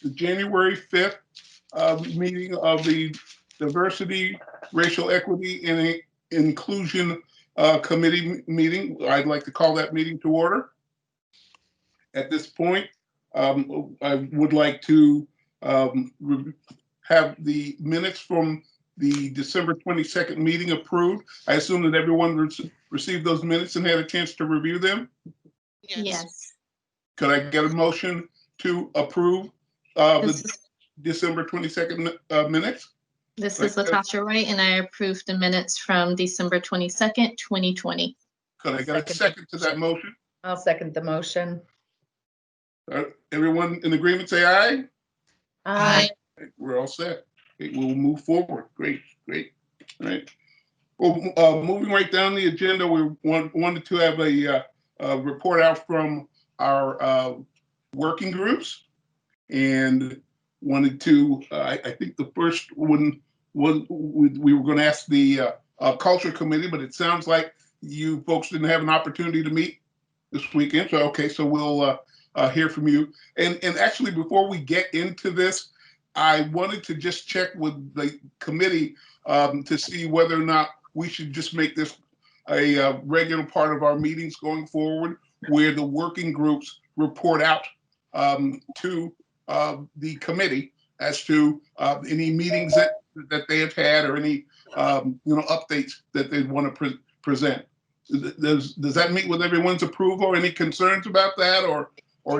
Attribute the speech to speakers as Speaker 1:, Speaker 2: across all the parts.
Speaker 1: the January 5th meeting of the Diversity, Racial Equity, and Inclusion Committee meeting. I'd like to call that meeting to order. At this point, I would like to have the minutes from the December 22nd meeting approved. I assume that everyone received those minutes and had a chance to review them?
Speaker 2: Yes.
Speaker 1: Could I get a motion to approve the December 22nd minutes?
Speaker 2: This is Latasha Wright, and I approve the minutes from December 22nd, 2020.
Speaker 1: Could I get a second to that motion?
Speaker 3: I'll second the motion.
Speaker 1: Everyone in agreement, say aye.
Speaker 3: Aye.
Speaker 1: We're all set. Okay, we'll move forward. Great. All right. Well, moving right down the agenda, we wanted to have a report out from our working groups, and wanted to. I think the first one was we were going to ask the culture committee, but it sounds like you folks didn't have an opportunity to meet this weekend. So okay, so we'll hear from you. And actually, before we get into this, I wanted to just check with the committee to see whether or not we should just make this a regular part of our meetings going forward, where the working groups report out to the committee as to any meetings that they have had, or any updates that they want to present. Does that meet with everyone's approval? Any concerns about that, or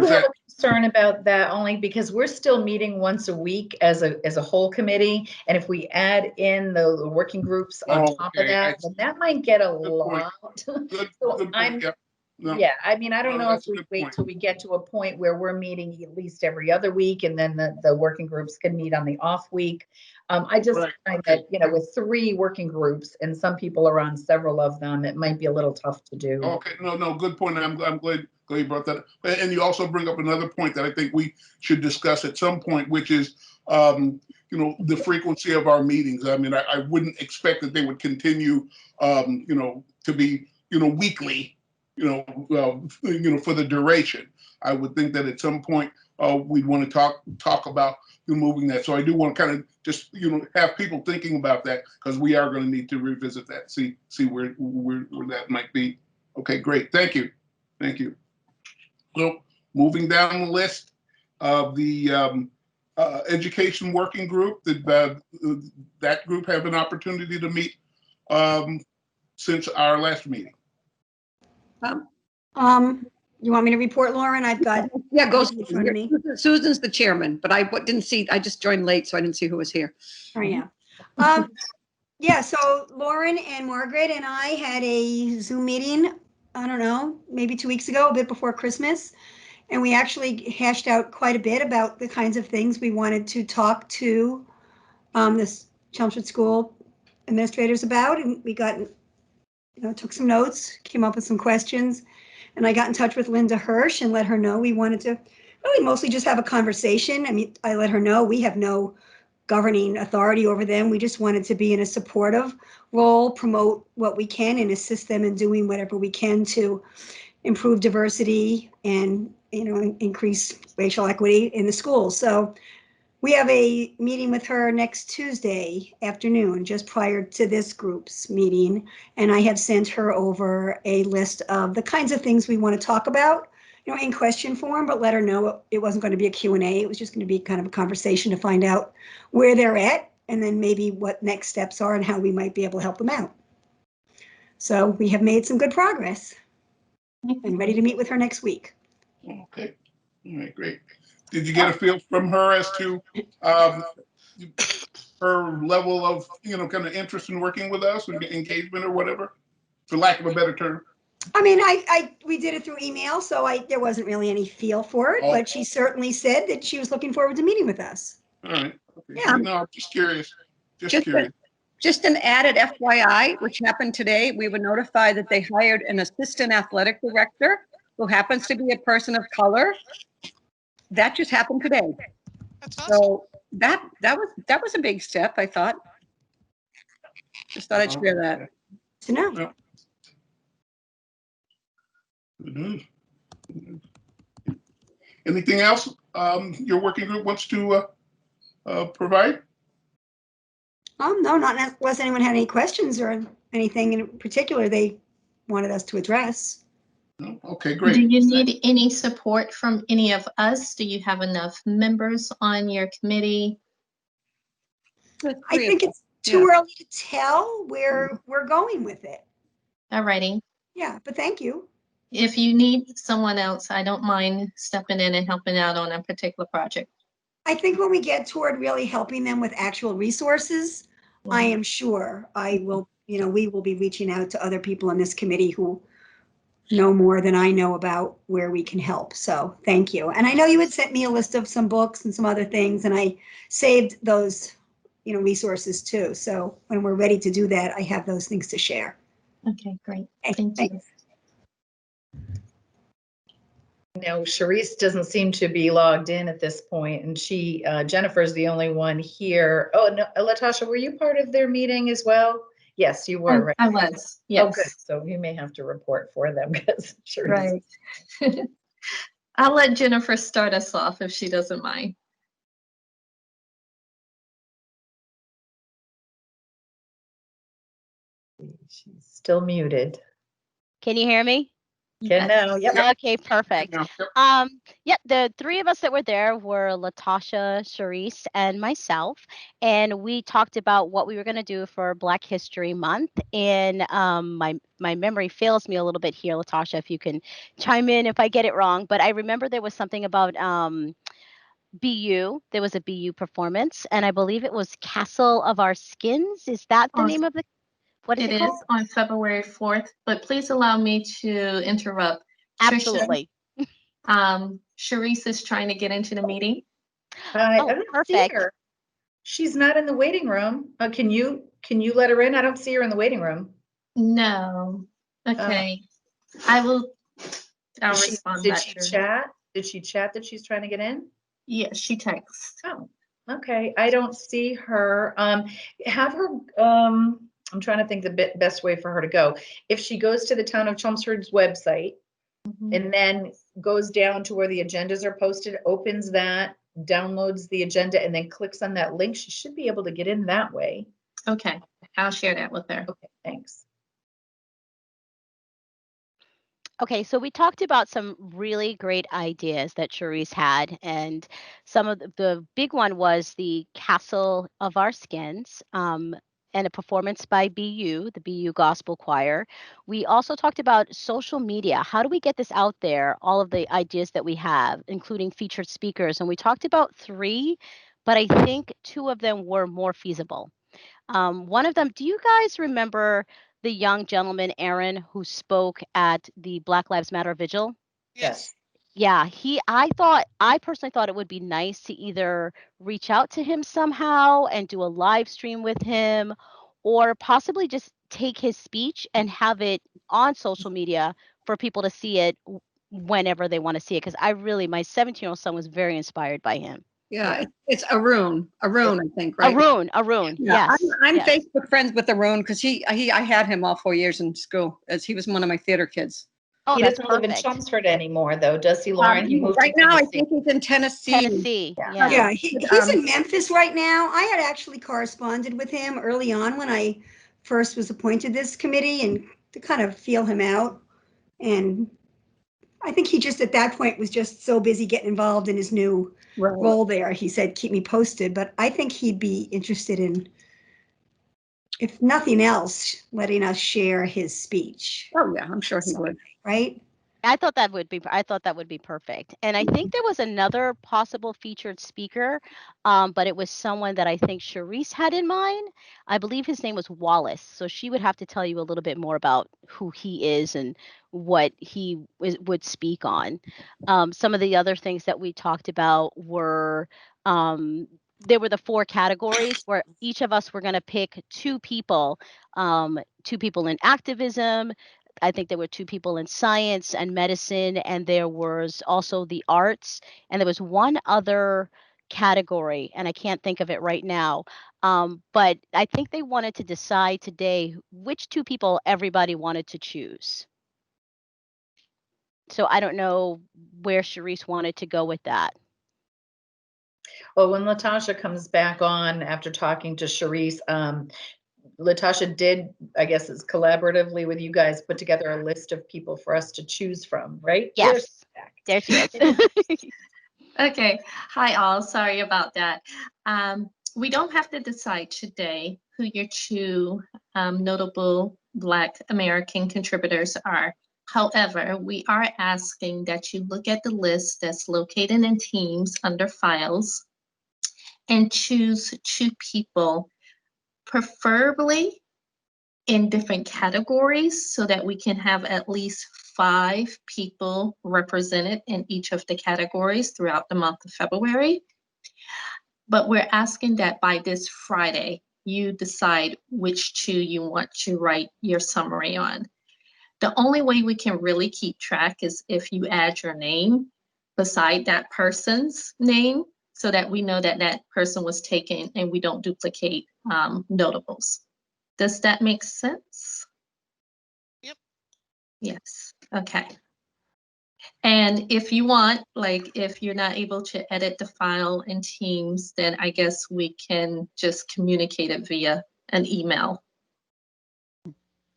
Speaker 1: is that?
Speaker 3: Concern about that only because we're still meeting once a week as a whole committee, and if we add in the working groups on top of that, then that might get a lot.
Speaker 1: Good
Speaker 3: I'm,
Speaker 1: yeah. No.
Speaker 3: Yeah, I mean, I don't know if we wait
Speaker 1: point.
Speaker 3: till we get to a point where we're meeting at least every other week, and then the working groups can meet on the off week. I just find that, with 3 working groups and some people are on several of them, it might be a little tough to do.
Speaker 1: Okay, no, good point. I'm glad you brought that up. And you also bring up another point that I think we should discuss at some point, which is, the frequency of our meetings. I mean, I wouldn't expect that they would continue, to be, weekly, for the duration. I would think that at some point we'd want to talk about moving that. So I do want to kind of just have people thinking about that, because we are going to need to revisit that, see where that might be. Okay, great. Thank you. So moving down the list of the education working group, that group have an opportunity to meet since our last meeting.
Speaker 4: You want me to report, Lauren? I've got
Speaker 5: go
Speaker 4: in front of me.
Speaker 5: Susan's the chairman, but I didn't see. I just joined late, so I didn't see who was here.
Speaker 4: Oh yeah. Yeah. So Lauren and Margaret and I had a Zoom meeting. I don't know, maybe 2 weeks ago, a bit before Christmas, and we actually hashed out quite a bit about the kinds of things we wanted to talk to this Chelmsford school administrators about, and we got took some notes, came up with some questions. And I got in touch with Linda Hirsch and let her know we wanted to really mostly just have a conversation. I mean, I let her know we have no governing authority over them. We just wanted to be in a supportive role, promote what we can, and assist them in doing whatever we can to improve diversity and, increase racial equity in the schools. So we have a meeting with her next Tuesday afternoon, just prior to this group's meeting. And I have sent her over a list of the kinds of things we want to talk about, in question form, but let her know it wasn't going to be a Q&A. It was just going to be kind of a conversation to find out where they're at, and then maybe what next steps are and how we might be able to help them out. So we have made some good progress and ready to meet with her next week.
Speaker 1: Okay. All right, great. Did you get a feel from her as to her level of, kind of interest in working with us, and engagement, or whatever, for lack of a better term?
Speaker 4: I mean, we did it through email, so there wasn't really any feel for it, but she certainly said that she was looking forward to meeting with us.
Speaker 1: All right. Okay.
Speaker 5: Yeah.
Speaker 1: No, I'm just curious. Curious.
Speaker 5: Just an added FYI, which happened today, we were notified that they hired an assistant athletic director who happens to be a person of color. That just happened today.
Speaker 6: That's awesome.
Speaker 5: So that was a big step, I thought. Just thought I'd share that.
Speaker 4: To know.
Speaker 1: Anything else your working group wants to provide?
Speaker 4: No, not unless anyone had any questions or anything in particular they wanted us to address.
Speaker 1: No? Okay,
Speaker 2: Do
Speaker 1: great.
Speaker 2: you need any support from any of us? Do you have enough members on your committee?
Speaker 4: I think it's too early to tell where we're going with it.
Speaker 2: Alrighty.
Speaker 4: Yeah, but thank you.
Speaker 2: If you need someone else, I don't mind stepping in and helping out on a particular project.
Speaker 4: I think when we get toward really helping them with actual resources, I am sure I will, we will be reaching out to other people in this committee who know more than I know about where we can help. So thank you. And I know you had sent me a list of some books and some other things, and I saved those, resources too. So when we're ready to do that, I have those things to share.
Speaker 2: Okay, great. Thank you.
Speaker 4: Thanks.
Speaker 3: No, Sharice doesn't seem to be logged in at this point, and Jennifer's the only one here. Oh, no, Latasha, were you part of their meeting as well? Yes, you were, right?
Speaker 2: I was,
Speaker 3: Oh, good.
Speaker 2: yes.
Speaker 3: So you may have to report for them because Sharice.
Speaker 2: Right. I'll let Jennifer start us off if she doesn't mind.
Speaker 3: She's still muted.
Speaker 6: Can you hear me?
Speaker 3: Can now, yep.
Speaker 6: Okay, perfect. Yep, the three of us that were there were Latasha, Sharice, and myself, and we talked about what we were going to do for Black History Month. And my memory fails me a little bit here, Latasha, if you can chime in if I get it wrong. But I remember there was something about BU. There was a BU performance, and I believe it was Castle of Our Skins. Is that the name of the? What is it called?
Speaker 2: It is on February 4th, but please allow me to interrupt.
Speaker 6: Absolutely.
Speaker 2: Trisha, Sharice is trying to get into the meeting.
Speaker 3: I
Speaker 6: Oh,
Speaker 3: don't see
Speaker 6: perfect.
Speaker 3: her. She's not in the waiting room. Can you let her in? I don't see her in the waiting room.
Speaker 2: No. Okay. I'll respond
Speaker 3: Did
Speaker 2: back
Speaker 3: she
Speaker 2: to her.
Speaker 3: chat? Did she chat that she's trying to get in?
Speaker 2: Yes, she texts.
Speaker 3: Oh, okay. I don't see her. Have her, I'm trying to think the best way for her to go. If she goes to the town of Chelmsford's website and then goes down to where the agendas are posted, opens that, downloads the agenda, and then clicks on that link, she should be able to get in that way.
Speaker 2: Okay, I'll share that with her.
Speaker 3: Okay, thanks.
Speaker 6: Okay, so we talked about some really great ideas that Charisse had, and some of the big one was the Castle of Our Skins, and a performance by BU, the BU Gospel Choir. We also talked about social media. How do we get this out there? All of the ideas that we have, including featured speakers, and we talked about 3, but I think 2 of them were more feasible. One of them, do you guys remember the young gentleman, Aaron, who spoke at the Black Lives Matter vigil?
Speaker 3: Yes.
Speaker 6: Yeah, I personally thought it would be nice to either reach out to him somehow and do a live stream with him, or possibly just take his speech and have it on social media for people to see it whenever they want to see it. Because my 17-year-old son was very inspired by him.
Speaker 5: Yeah, it's Arun, I think, right?
Speaker 6: Arun,
Speaker 5: Yeah,
Speaker 6: yes.
Speaker 5: I'm
Speaker 6: yes.
Speaker 5: Facebook friends with Arun because I had him all 4 years in school as he was one of my theater kids.
Speaker 6: Oh,
Speaker 3: He
Speaker 6: that's
Speaker 3: doesn't live in
Speaker 6: perfect.
Speaker 3: Chelmsford anymore, though, does he, Lauren? He moved
Speaker 5: Right
Speaker 3: to
Speaker 5: now, I
Speaker 3: Tennessee.
Speaker 5: think he's in Tennessee.
Speaker 6: Tennessee,
Speaker 3: Yeah.
Speaker 6: yeah.
Speaker 4: He's in Memphis right now. I had actually corresponded with him early on when I first was appointed this committee and to kind of feel him out. And I think he just at that point was just so busy getting involved in his new role there. He said, keep me posted, but I think he'd be interested in, if nothing else, letting us share his speech.
Speaker 5: Oh yeah, I'm sure he would.
Speaker 4: Right?
Speaker 6: I thought that would be perfect. And I think there was another possible featured speaker, but it was someone that I think Sharice had in mind. I believe his name was Wallace. So she would have to tell you a little bit more about who he is and what he would speak on. Some of the other things that we talked about were there were the 4 categories where each of us were going to pick 2 people, 2 people in activism. I think there were 2 people in science and medicine, and there was also the arts, and there was one other category, and I can't think of it right now. But I think they wanted to decide today which 2 people everybody wanted to choose. So I don't know where Charisse wanted to go with that.
Speaker 3: Well, when Latasha comes back on after talking to Charisse, Latasha did, I guess it's collaboratively with you guys, put together a list of people for us to choose from, right?
Speaker 6: Yes, there she is.
Speaker 2: Okay. Hi, all. Sorry about that. We don't have to decide today who your two notable Black American contributors are. However, we are asking that you look at the list that's located in Teams under Files and choose two people, preferably in different categories, so that we can have at least 5 people represented in each of the categories throughout the month of February. But we're asking that by this Friday, you decide which two you want to write your summary on. The only way we can really keep track is if you add your name beside that person's name, so that we know that that person was taken and we don't duplicate notables. Does that make sense?
Speaker 7: Yep.
Speaker 2: Yes, okay. And if you want, like, if you're not able to edit the file in Teams, then I guess we can just communicate it via an email.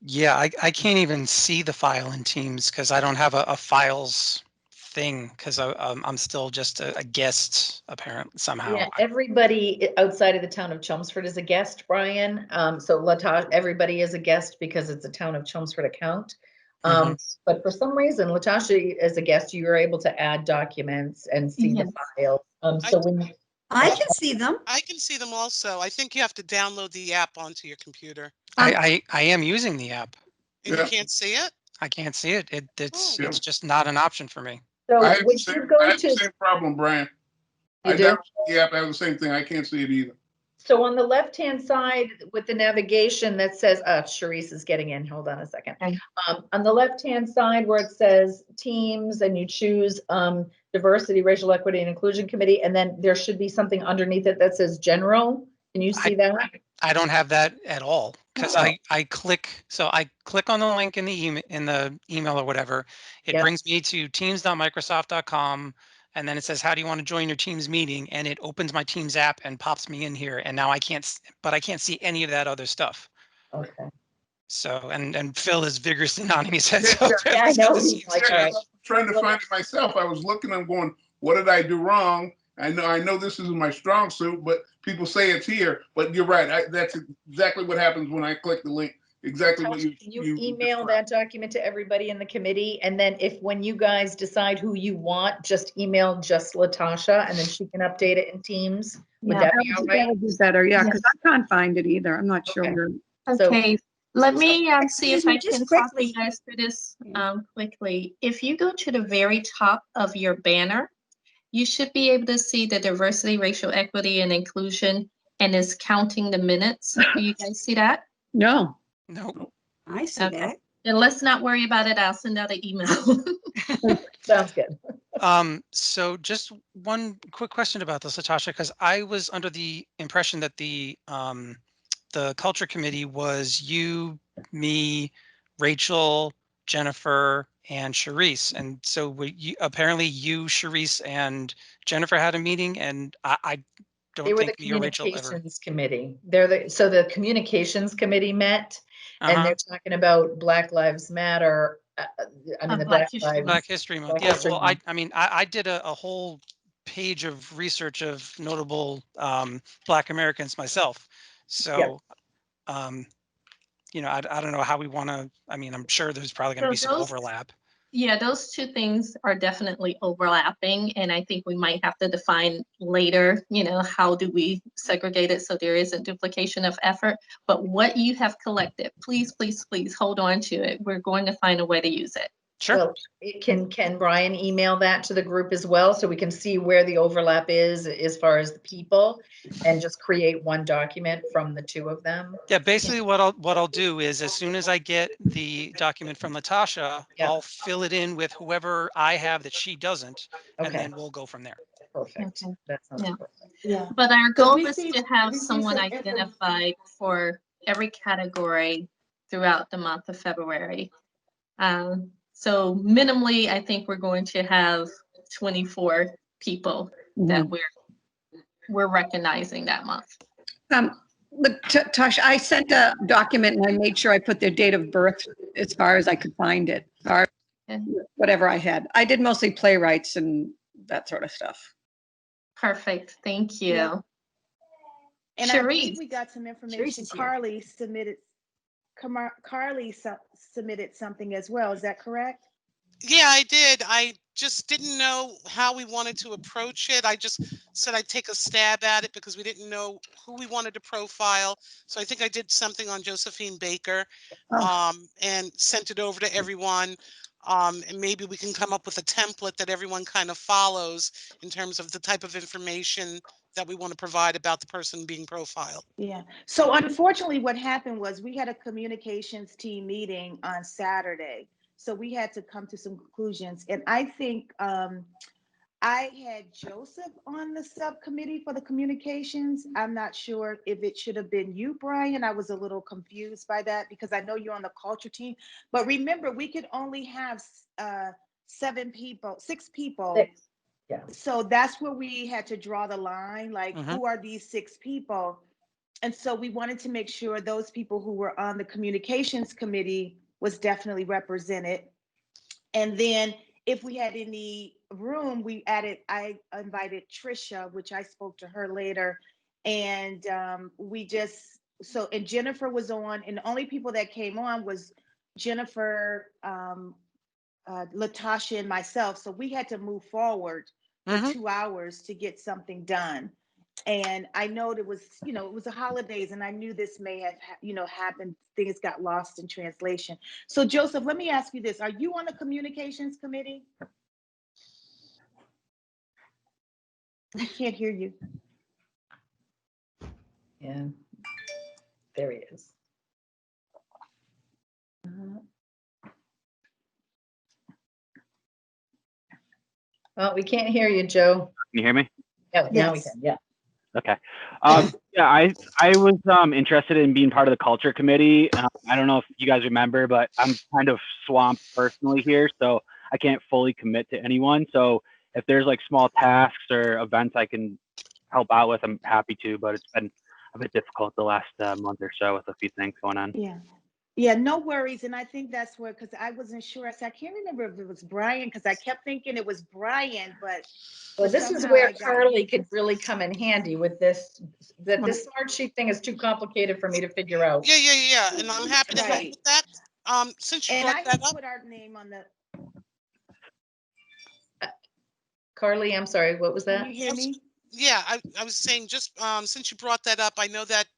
Speaker 8: Yeah, I can't even see the file in Teams because I don't have a files thing because I'm still just a guest apparently somehow.
Speaker 3: Yeah, everybody outside of the town of Chelmsford is a guest, Brian. So Latasha, everybody is a guest because it's a town of Chelmsford account. But for some reason, Latasha, as a guest, you are able to add documents and see the file. So when
Speaker 4: I can see them.
Speaker 7: I can see them also. I think you have to download the app onto your computer.
Speaker 8: I am using the app.
Speaker 7: And
Speaker 1: Yeah.
Speaker 7: you can't see it?
Speaker 8: I can't see it. It's
Speaker 1: Oh.
Speaker 8: it's just not an option for me.
Speaker 3: so
Speaker 1: I have
Speaker 3: when
Speaker 1: the same,
Speaker 3: you go
Speaker 1: I have the
Speaker 3: to,
Speaker 1: same problem, Brian.
Speaker 3: you
Speaker 1: I
Speaker 3: do?
Speaker 1: download the app, I have the same thing. I can't see it either.
Speaker 3: So on the left-hand side with the navigation that says, Charisse is getting in, hold on a second.
Speaker 2: Okay.
Speaker 3: On the left-hand side where it says Teams and you choose Diversity, Racial Equity and Inclusion Committee, and then there should be something underneath it that says General. Can you see that?
Speaker 8: I don't have that at all because I click on the link in the email or whatever. It
Speaker 3: Yep.
Speaker 8: brings me to teams.microsoft.com. And then it says, how do you want to join your Teams meeting? And it opens my Teams app and pops me in here. And now I can't see any of that other stuff.
Speaker 3: Okay.
Speaker 8: So, and Phil is vigorously nodding his head.
Speaker 3: Yeah, I know. He's like, all
Speaker 1: Yeah,
Speaker 3: right.
Speaker 1: I'm trying to find it myself. I was looking, I'm going, what did I do wrong? I know this is my strong suit, but people say it's here. But you're right. That's exactly what happens when I click the link. Exactly what
Speaker 3: Can you email that document to everybody in the committee? And then when you guys decide who you want, just email just Latasha and then she can update it in Teams. Would
Speaker 2: Yeah.
Speaker 3: that be all
Speaker 5: That
Speaker 3: right?
Speaker 5: would be better, yeah, because I can't find it either. I'm not
Speaker 3: Okay.
Speaker 5: sure.
Speaker 2: Okay, let me see if
Speaker 4: Excuse me,
Speaker 2: I
Speaker 4: just
Speaker 2: can talk
Speaker 4: quickly.
Speaker 2: you guys through this quickly. If you go to the very top of your banner, you should be able to see the diversity, racial equity, and inclusion, and is counting the minutes. Do you guys see that?
Speaker 5: No.
Speaker 8: Nope.
Speaker 4: I see
Speaker 2: Okay.
Speaker 4: that.
Speaker 2: And let's not worry about it. I'll send out an email.
Speaker 3: Sounds good.
Speaker 8: So just one quick question about this, Latasha, because I was under the impression that the culture committee was you, me, Rachel, Jennifer, and Charisse. And so apparently you, Charisse, and Jennifer had a meeting, and I
Speaker 3: They
Speaker 8: don't
Speaker 3: were the
Speaker 8: think me or Rachel ever.
Speaker 3: communications committee. So the communications committee met and
Speaker 8: Uh-huh.
Speaker 3: they're talking about Black Lives Matter. I mean, the
Speaker 2: Black
Speaker 3: Black
Speaker 2: History
Speaker 3: Lives.
Speaker 8: Black History Month.
Speaker 3: Black
Speaker 8: Yeah,
Speaker 3: History
Speaker 8: well,
Speaker 3: Month.
Speaker 8: I mean, I did a whole page of research of notable Black Americans myself. So, you know, I don't know how we want to, I mean, I'm sure there's probably going to be some overlap.
Speaker 2: Yeah, those two things are definitely overlapping, and I think we might have to define later, you know, how do we segregate it so there isn't duplication of effort. But what you have collected, please, please, please hold on to it. We're going to find a way to use it.
Speaker 8: Sure.
Speaker 3: Well, can Brian email that to the group as well, so we can see where the overlap is as far as the people, and just create one document from the two of them?
Speaker 8: Yeah, basically what I'll do is as soon as I get the document from Latasha,
Speaker 3: Yeah.
Speaker 8: I'll fill it in with whoever I have that she doesn't, and
Speaker 3: Okay.
Speaker 8: then we'll go from there.
Speaker 3: Perfect.
Speaker 2: Okay.
Speaker 3: That sounds
Speaker 2: Yeah.
Speaker 3: perfect.
Speaker 9: Yeah.
Speaker 2: But our goal
Speaker 9: we
Speaker 2: is
Speaker 9: see-
Speaker 2: to have
Speaker 9: we see
Speaker 2: someone
Speaker 9: some effort.
Speaker 2: identified for every category throughout the month of February. So minimally, I think we're going to have 24 people that we're recognizing that month.
Speaker 5: Look, Tosh, I sent a document and I made sure I put their date of birth as far as I could find it, or whatever I had. I did mostly playwrights and that sort of stuff.
Speaker 2: Perfect. Thank you.
Speaker 9: Yeah. And I
Speaker 2: Cherise.
Speaker 9: believe we got some information. Carly submitted something as well. Is that correct?
Speaker 7: Yeah, I did. I just didn't know how we wanted to approach it. I just said I'd take a stab at it because we didn't know who we wanted to profile. So I think I did something on Josephine Baker, and sent it over to everyone. And maybe we can come up with a template that everyone kind of follows in terms of the type of information that we want to provide about the person being profiled.
Speaker 9: Yeah. So unfortunately, what happened was we had a communications team meeting on Saturday. So we had to come to some conclusions. And I think I had Joseph on the subcommittee for the communications. I'm not sure if it should have been you, Brian. I was a little confused by that because I know you're on the culture team. But remember, we could only have 6 people.
Speaker 3: Yeah.
Speaker 9: So that's where we had to draw the line, like who are these 6 people? And so we wanted to make sure those people who were on the communications committee was definitely represented. And then if we had any room, I invited Trisha, which I spoke to her later. And and Jennifer was on, and the only people that came on was Jennifer, Latasha, and myself. So we had to move forward for 2 hours to get something done. And I know it was the holidays, and I knew this may have, happened. Things got lost in translation. So Joseph, let me ask you this. Are you on the communications committee? I can't hear you.
Speaker 3: Yeah, there he is. Well, we can't hear you, Joe.
Speaker 10: Can you hear me?
Speaker 3: Yeah, now we can, yeah.
Speaker 10: Okay. Yeah, I was interested in being part of the culture committee. I don't know if you guys remember, but I'm kind of swamped personally here, so I can't fully commit to anyone. So if there's like small tasks or events I can help out with, I'm happy to, but it's been a bit difficult the last month or so with a few things going on.
Speaker 9: Yeah, no worries. And I think that's where, because I wasn't sure. I can't remember if it was Brian, because I kept thinking it was Brian, but.
Speaker 3: Well, this is where Carly could really come in handy with this. This smart sheet thing is too complicated for me to figure out.
Speaker 7: Yeah. And I'm happy to help with that. Since you brought that up.
Speaker 9: Put our name on the.
Speaker 3: Carly, I'm sorry, what was that?
Speaker 9: Can you hear me?
Speaker 7: Yeah, I was saying just since you brought that up, I know that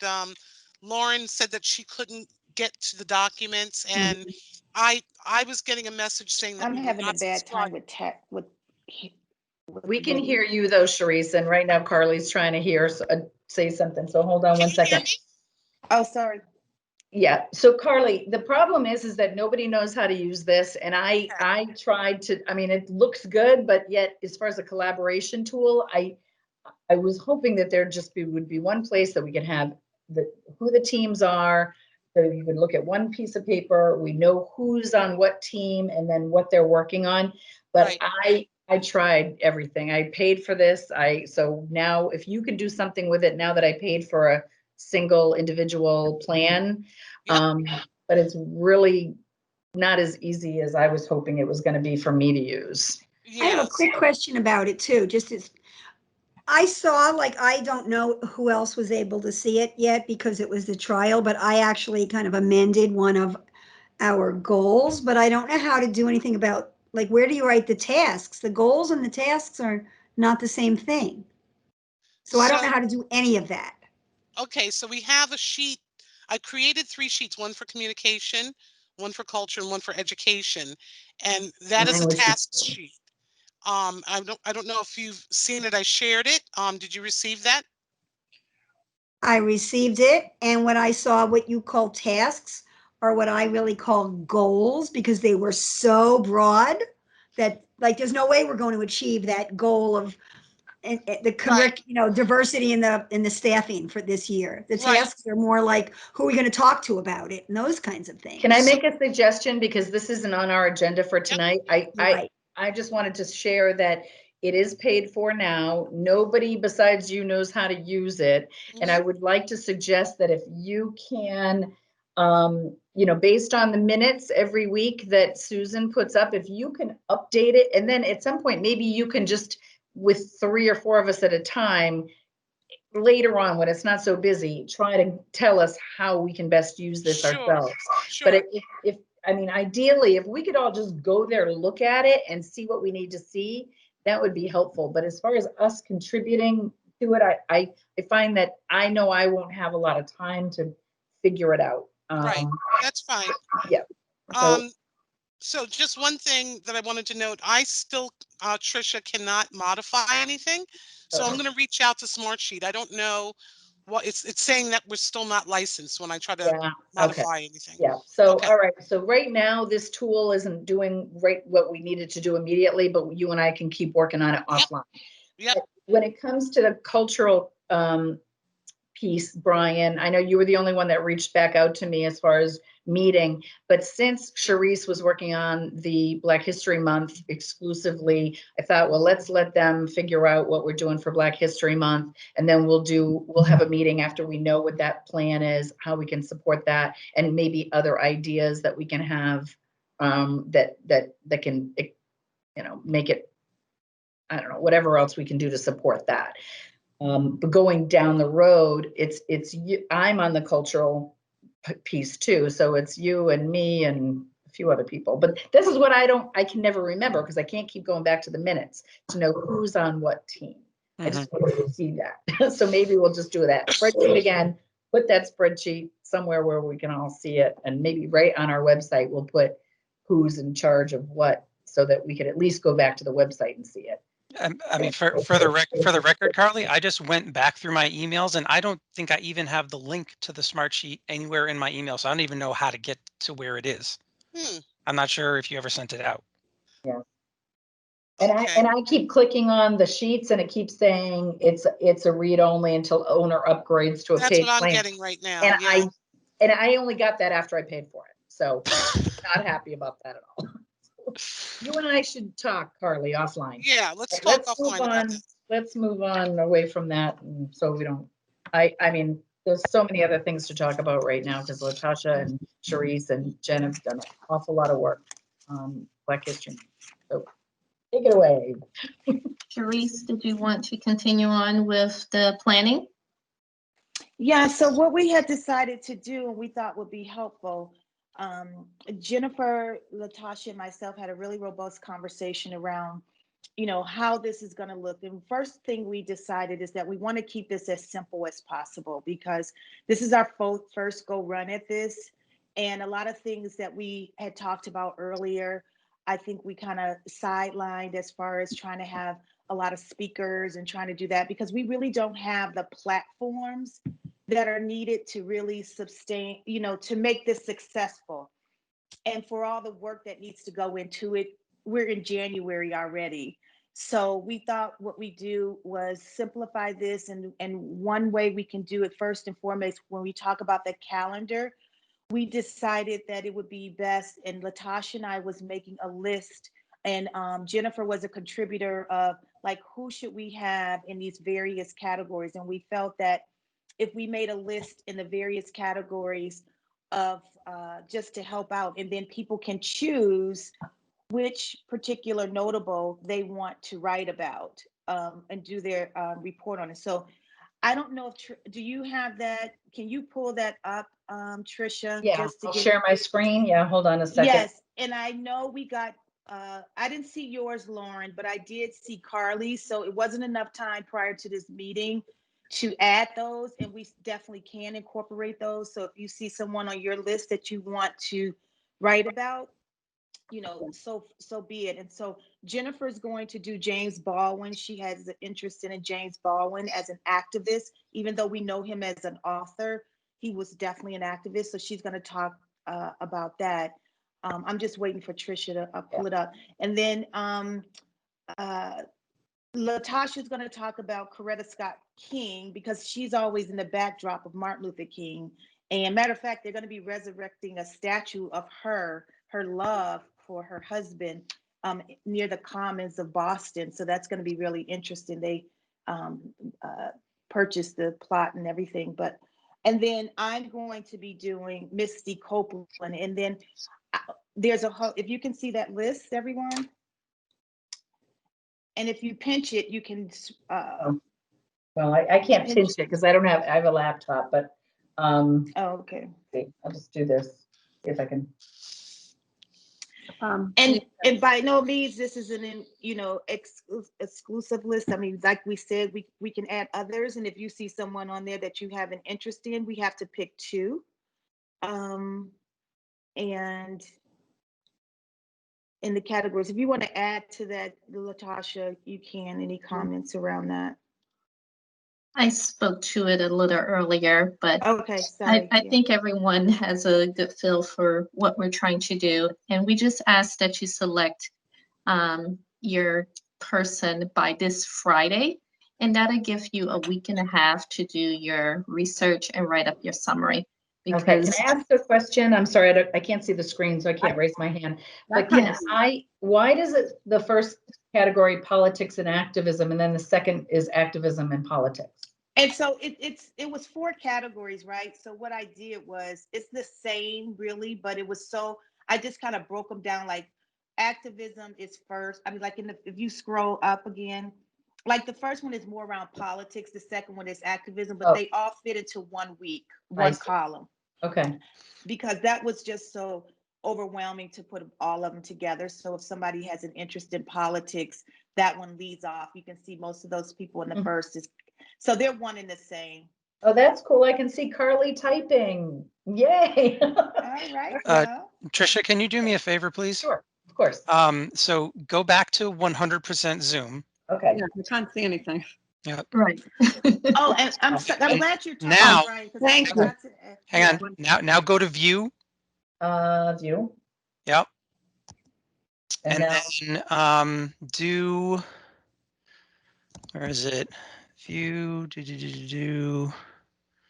Speaker 7: Lauren said that she couldn't get to the documents, and I was getting a message saying that
Speaker 9: I'm having a bad time with tech.
Speaker 3: We can hear you though, Cherise, and right now Carly's trying to say something. So hold on one second.
Speaker 9: Oh, sorry.
Speaker 3: Yeah. So Carly, the problem is that nobody knows how to use this, and I tried to. I mean, it looks good, but yet, as far as a collaboration tool, I was hoping that there would be one place that we could have who the teams are. So you could look at one piece of paper. We know who's on what team and then what they're working on. But I tried everything. I paid for this. So now if you can do something with it now that I paid for a single individual plan, but it's really not as easy as I was hoping it was going to be for me to use.
Speaker 4: I have a quick question about it too. I saw, I don't know who else was able to see it yet because it was the trial, but I actually kind of amended one of our goals, but I don't know how to do anything about, where do you write the tasks? The goals and the tasks are not the same thing. So I don't know how to do any of that.
Speaker 7: Okay, so we have a sheet. I created 3 sheets, one for communication, one for culture, and one for education. And that is a task sheet. I don't know if you've seen it. I shared it. Did you receive that?
Speaker 4: I received it, and when I saw what you call tasks are what I really call goals, because they were so broad that there's no way we're going to achieve that goal of the correct, diversity in the staffing for this year. The
Speaker 7: Right.
Speaker 4: tasks are more like, who are we going to talk to about it and those kinds of things.
Speaker 3: Can I make a suggestion? Because this isn't on our agenda for tonight.
Speaker 4: Right.
Speaker 3: I just wanted to share that it is paid for now. Nobody besides you knows how to use it. And I would like to suggest that if you can, based on the minutes every week that Susan puts up, if you can update it, and then at some point, maybe you can just, with 3 or 4 of us at a time, later on when it's not so busy, try to tell us how we can best use this ourselves.
Speaker 7: Sure.
Speaker 3: But if ideally, if we could all just go there, look at it and see what we need to see, that would be helpful. But as far as us contributing to it, I find that I know I won't have a lot of time to figure it out.
Speaker 7: Right. That's fine.
Speaker 3: Yeah.
Speaker 7: So just one thing that I wanted to note, I still, Trisha, cannot modify anything. So I'm going to reach out to Smartsheet. I don't know what it's saying that we're still not licensed when I try to modify anything.
Speaker 3: Yeah. So, all right. So right now this tool isn't doing what we needed to do immediately, but you and I can keep working on it offline.
Speaker 7: Yep.
Speaker 3: When it comes to the cultural piece, Brian, I know you were the only one that reached back out to me as far as meeting, but since Charisse was working on the Black History Month exclusively, I thought, well, let's let them figure out what we're doing for Black History Month, and then we'll have a meeting after we know what that plan is, how we can support that, and maybe other ideas that we can have that can, make it, I don't know, whatever else we can do to support that. But going down the road, it's you, I'm on the cultural piece too. So it's you and me and a few other people. But this is what I can never remember because I can't keep going back to the minutes to know who's on what team. I just want to see that. So maybe we'll just do that spreadsheet again, put that spreadsheet somewhere where we can all see it. And maybe right on our website, we'll put who's in charge of what so that we could at least go back to the website and see it.
Speaker 8: I mean, for the record, Carly, I just went back through my emails and I don't think I even have the link to the Smartsheet anywhere in my email. So I don't even know how to get to where it is. I'm not sure if you ever sent it out.
Speaker 3: Yeah. And I keep clicking on the sheets and it keeps saying it's a read only until owner upgrades to a paid plan.
Speaker 7: That's what I'm getting right now.
Speaker 3: And I only got that after I paid for it. So not happy about that at all. You and I should talk, Carly, offline.
Speaker 7: Yeah, let's talk offline.
Speaker 3: Let's move on away from that, and so we don't. I mean, there's so many other things to talk about right now because Latasha and Charisse and Jen have done an awful lot of work on Black History. So take it away.
Speaker 2: Charisse, did you want to continue on with the planning?
Speaker 9: Yeah, so what we had decided to do and we thought would be helpful, Jennifer, Latasha, and myself had a really robust conversation around, how this is going to look. And first thing we decided is that we want to keep this as simple as possible because this is our first go run at this. And a lot of things that we had talked about earlier, I think we kind of sidelined as far as trying to have a lot of speakers and trying to do that because we really don't have the platforms that are needed to really sustain, to make this successful. And for all the work that needs to go into it, we're in January already. So we thought what we do was simplify this. And one way we can do it first and foremost, when we talk about the calendar, we decided that it would be best. And Latasha and I was making a list and Jennifer was a contributor of like, who should we have in these various categories? And we felt that if we made a list in the various categories of just to help out, and then people can choose which particular notable they want to write about and do their report on it. So I don't know if, do you have that? Can you pull that up, Trisha?
Speaker 3: Yeah, I'll share my screen. Yeah, hold on a second.
Speaker 9: Yes, and I know we got, I didn't see yours, Lauren, but I did see Carly. So it wasn't enough time prior to this meeting to add those, and we definitely can incorporate those. So if you see someone on your list that you want to write about, so be it. And so Jennifer's going to do James Baldwin. She has an interest in James Baldwin as an activist, even though we know him as an author, he was definitely an activist. So she's going to talk about that. I'm just waiting for Trisha to pull it up. And then Latasha's going to talk about Coretta Scott King because she's always in the backdrop of Martin Luther King. And matter of fact, they're going to be resurrecting a statue of her love for her husband near the Commons of Boston. So that's going to be really interesting. They purchased the plot and everything. And then I'm going to be doing Misty Copeland. And then there's a whole, if you can see that list, everyone. And if you pinch it, you can.
Speaker 3: Well, I can't pinch it because I have a laptop, but.
Speaker 9: Oh, okay.
Speaker 3: I'll just do this, see if I can.
Speaker 9: And by no means, this is an, exclusive list. I mean, like we said, we can add others. And if you see someone on there that you have an interest in, we have to pick 2. And in the categories, if you want to add to that, Latasha, you can. Any comments around that?
Speaker 2: I spoke to it a little earlier, but
Speaker 9: okay, sorry.
Speaker 2: I think everyone has a good feel for what we're trying to do. And we just ask that you select your person by this Friday, and that'll give you a week and a half to do your research and write up your summary. Because
Speaker 3: okay, can I ask a question? I'm sorry, I can't see the screen, so I can't raise my hand. But why does it, the first category, politics and activism, and then the second is activism and politics?
Speaker 9: And so it was 4 categories, right? So what I did was, it's the same really, but it was I just kind of broke them down. Like activism is first. I mean, like if you scroll up again, like the first one is more around politics. The second one is activism, but they all fit into 1 week, one column.
Speaker 3: Okay.
Speaker 9: Because that was just so overwhelming to put all of them together. So if somebody has an interest in politics, that one leads off. You can see most of those people in the first is, so they're one and the same.
Speaker 3: Oh, that's cool. I can see Carly typing. Yay.
Speaker 9: All right.
Speaker 8: Trisha, can you do me a favor, please?
Speaker 3: Sure, of course.
Speaker 8: So go back to 100% Zoom.
Speaker 3: Okay.
Speaker 5: Yeah, I can't see anything.
Speaker 8: Yeah.
Speaker 2: right.
Speaker 9: Oh, and I'm glad you're talking,
Speaker 8: now,
Speaker 9: Brian.
Speaker 5: Thank you.
Speaker 8: Hang on. Now go to view.
Speaker 3: View.
Speaker 8: Yep.
Speaker 3: And
Speaker 8: then do, where is it? View,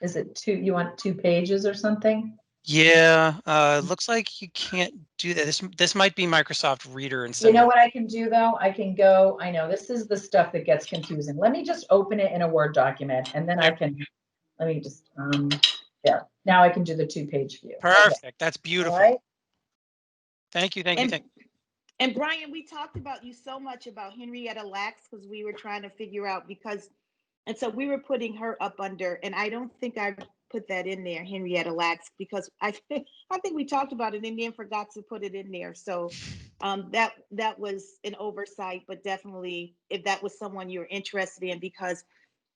Speaker 3: Is it 2, you want 2 pages or something?
Speaker 8: Yeah, looks like you can't do that. This might be Microsoft Reader instead.
Speaker 3: You know what I can do though? I can go, I know this is the stuff that gets confusing. Let me just open it in a Word document and then I can, let me just, yeah. Now I can do the 2-page view.
Speaker 8: Perfect.
Speaker 3: Okay.
Speaker 8: That's beautiful.
Speaker 3: All right.
Speaker 8: Thank you.
Speaker 9: And Brian, we talked about you so much about Henrietta Lacks because we were trying to figure out and so we were putting her up under, and I don't think I put that in there, Henrietta Lacks, because I think we talked about it and then forgot to put it in there. So that was an oversight, but definitely if that was someone you're interested in, because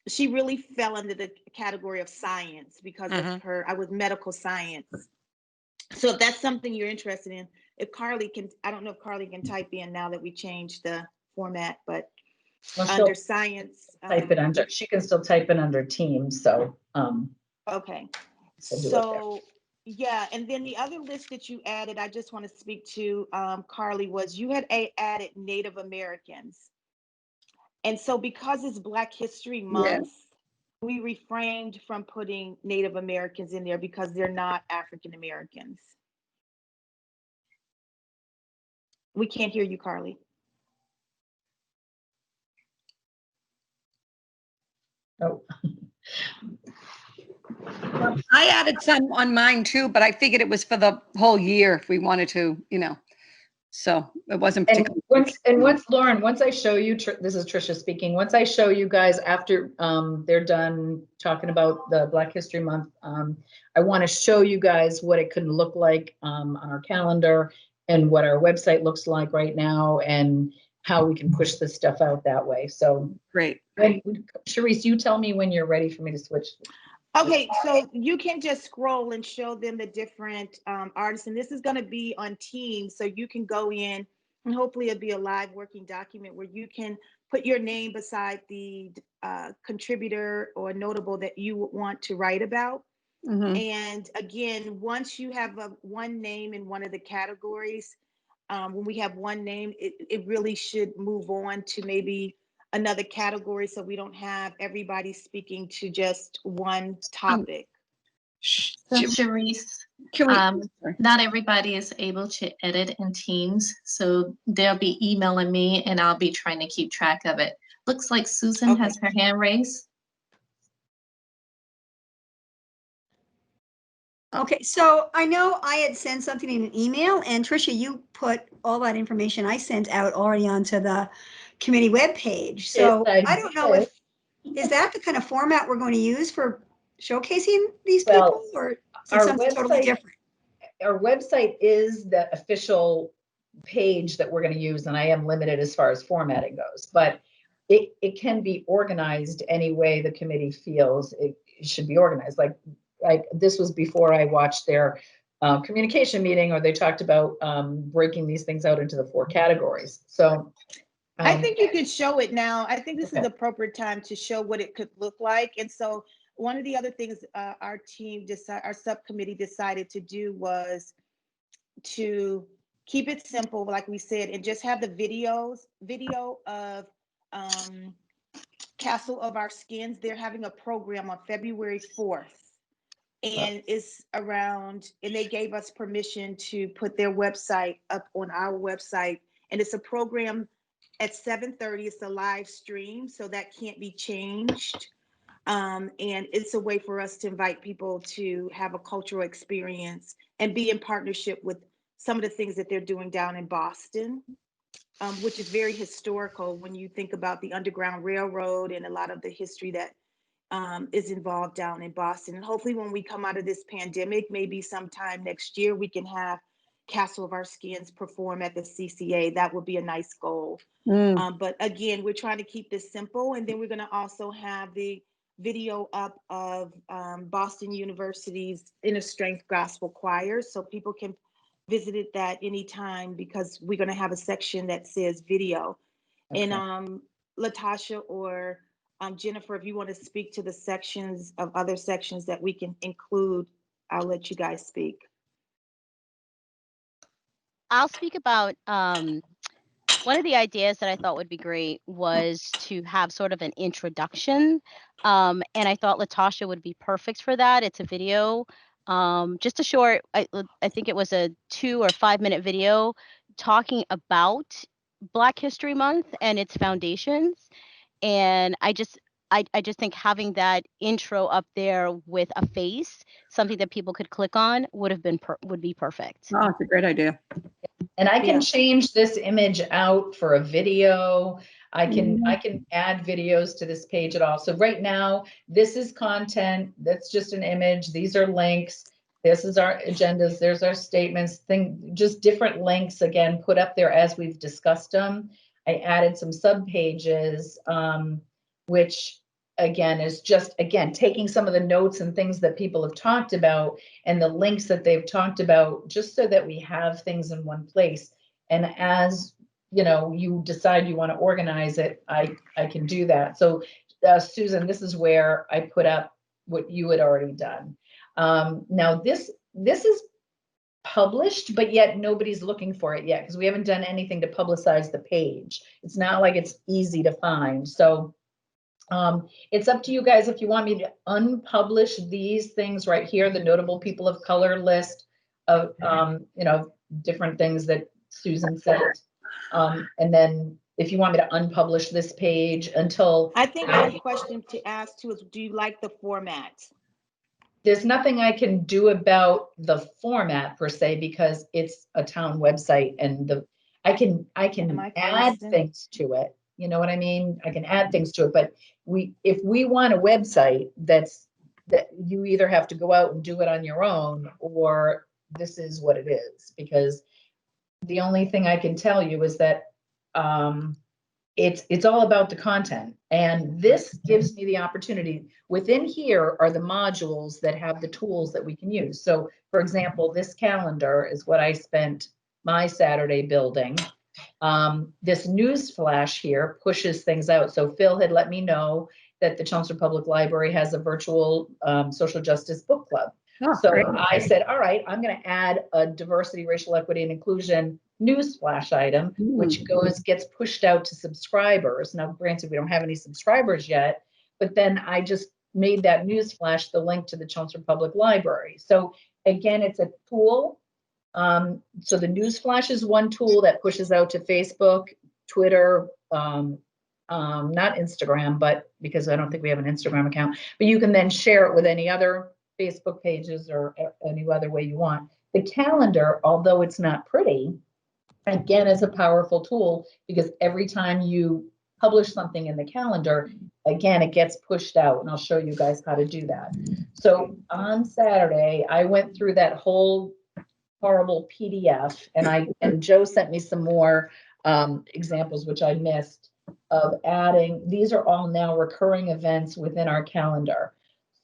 Speaker 9: she really fell under the category of science because of I was medical science. So if that's something you're interested in, if Carly can, I don't know if Carly can type in now that we changed the format, but under science.
Speaker 3: Type it under, she can still type it under Teams, so.
Speaker 9: Okay, so yeah, and then the other list that you added, I just want to speak to, Carly, was you had added Native Americans. And so because it's Black History Month, we refrained from putting Native Americans in there because they're not African Americans. We can't hear you, Carly.
Speaker 3: Oh.
Speaker 5: I added some on mine too, but I figured it was for the whole year if we wanted to, so it wasn't particularly.
Speaker 3: Once I show you, this is Trisha speaking, once I show you guys after they're done talking about the Black History Month, I want to show you guys what it could look like on our calendar and what our website looks like right now and how we can push this stuff out that way. So
Speaker 5: great.
Speaker 3: Charisse, you tell me when you're ready for me to switch.
Speaker 9: Okay, so you can just scroll and show them the different artists, and this is going to be on Teams, so you can go in and hopefully it'll be a live working document where you can put your name beside the contributor or notable that you want to write about. And again, once you have one name in one of the categories, when we have one name, it really should move on to maybe another category so we don't have everybody speaking to just one topic.
Speaker 2: So Sharice,
Speaker 5: Can we,
Speaker 2: not everybody is able to edit in Teams, so they'll be emailing me and I'll be trying to keep track of it. Looks like Susan
Speaker 9: Okay.
Speaker 2: has her hand raised.
Speaker 4: Okay, so I know I had sent something in an email, and Tricia, you put all that information I sent out already onto the committee webpage. So
Speaker 3: Yes,
Speaker 4: I don't know if, is that the kind of format we're going to use for showcasing these
Speaker 3: Well,
Speaker 4: people, or is it
Speaker 3: our
Speaker 4: something totally
Speaker 3: website-
Speaker 4: different?
Speaker 3: Our website is the official page that we're going to use, and I am limited as far as formatting goes, but it can be organized any way the committee feels it should be organized. Like this was before I watched their communication meeting, or they talked about breaking these things out into the 4 categories. So
Speaker 9: I think you could show it now. I think this is
Speaker 3: Okay.
Speaker 9: the appropriate time to show what it could look like. And so one of the other things our subcommittee decided to do was to keep it simple, like we said, and just have the video of Castle of Our Skins. They're having a program on February 4th. And it's around, and they gave us permission to put their website up on our website. And it's a program at 7:30. It's a live stream, so that can't be changed. And it's a way for us to invite people to have a cultural experience and be in partnership with some of the things that they're doing down in Boston, which is very historical when you think about the Underground Railroad and a lot of the history that is involved down in Boston. And hopefully when we come out of this pandemic, maybe sometime next year, we can have Castle of Our Skins perform at the CCA. That would be a nice goal. But again, we're trying to keep this simple. And then we're going to also have the video up of Boston University's Inner Strength Gospel Choir, so people can visit it that anytime, because we're going to have a section that says video. Okay. And Latasha or Jennifer, if you want to speak to the sections of other sections that we can include, I'll let you guys speak.
Speaker 6: I'll speak about one of the ideas that I thought would be great was to have sort of an introduction. And I thought Latasha would be perfect for that. It's a video, just a short, I think it was a 2 or 5 minute video talking about Black History Month and its foundations. And I just think having that intro up there with a face, something that people could click on, would be perfect.
Speaker 5: Oh, it's a great idea.
Speaker 3: And I can change this image out for a video. I can add videos to this page at all. So right now, this is content. That's just an image. These are links. This is our agendas. There's our statements. Just different links, again, put up there as we've discussed them. I added some sub pages, which again is just, again, taking some of the notes and things that people have talked about and the links that they've talked about, just so that we have things in one place. And as you decide you want to organize it, I can do that. So Susan, this is where I put up what you had already done. Now this is published, but yet nobody's looking for it yet, because we haven't done anything to publicize the page. It's not like it's easy to find. So it's up to you guys if you want me to unpublish these things right here, the notable people of color list of different things that Susan said. And then if you want me to unpublish this page until
Speaker 9: I think one question to ask too is, do you like the format?
Speaker 3: There's nothing I can do about the format per se, because it's a town website, and I can add things to it. You know what I mean? I can add things to it, but if we want a website that you either have to go out and do it on your own, or this is what it is, because the only thing I can tell you is that it's all about the content, and this gives me the opportunity. Within here are the modules that have the tools that we can use. So for example, this calendar is what I spent my Saturday building. This news flash here pushes things out. So Phil had let me know that the Chelmsford Public Library has a virtual social justice book club.
Speaker 5: Oh,
Speaker 3: So
Speaker 5: great.
Speaker 3: I said, all right, I'm going to add a diversity, racial equity, and inclusion newsflash item, which gets pushed out to subscribers. Now, granted, we don't have any subscribers yet, but then I just made that newsflash the link to the Chelmsford Public Library. So again, it's a tool. So the newsflash is one tool that pushes out to Facebook, Twitter, not Instagram, but because I don't think we have an Instagram account, but you can then share it with any other Facebook pages or any other way you want. The calendar, although it's not pretty, again, is a powerful tool because every time you publish something in the calendar, again, it gets pushed out, and I'll show you guys how to do that. So on Saturday, I went through that whole horrible PDF, and Joe sent me some more examples, which I missed, of adding. These are all now recurring events within our calendar.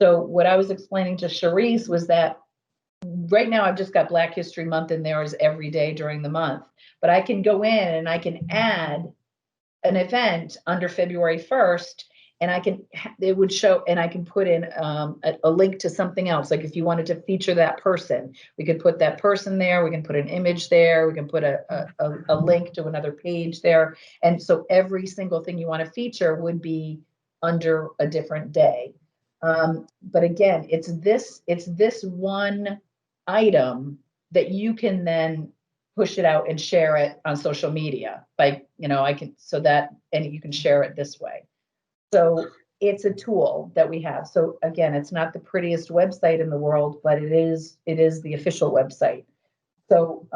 Speaker 3: So what I was explaining to Charisse was that right now I've just got Black History Month in there as every day during the month, but I can go in and I can add an event under February 1st, and it would show, and I can put in a link to something else. Like if you wanted to feature that person, we could put that person there. We can put an image there. We can put a link to another page there. And so every single thing you want to feature would be under a different day. But again, it's this one item that you can then push it out and share it on social media. Like, and you can share it this way. So it's a tool that we have. So again, it's not the prettiest website in the world, but it is the official website. So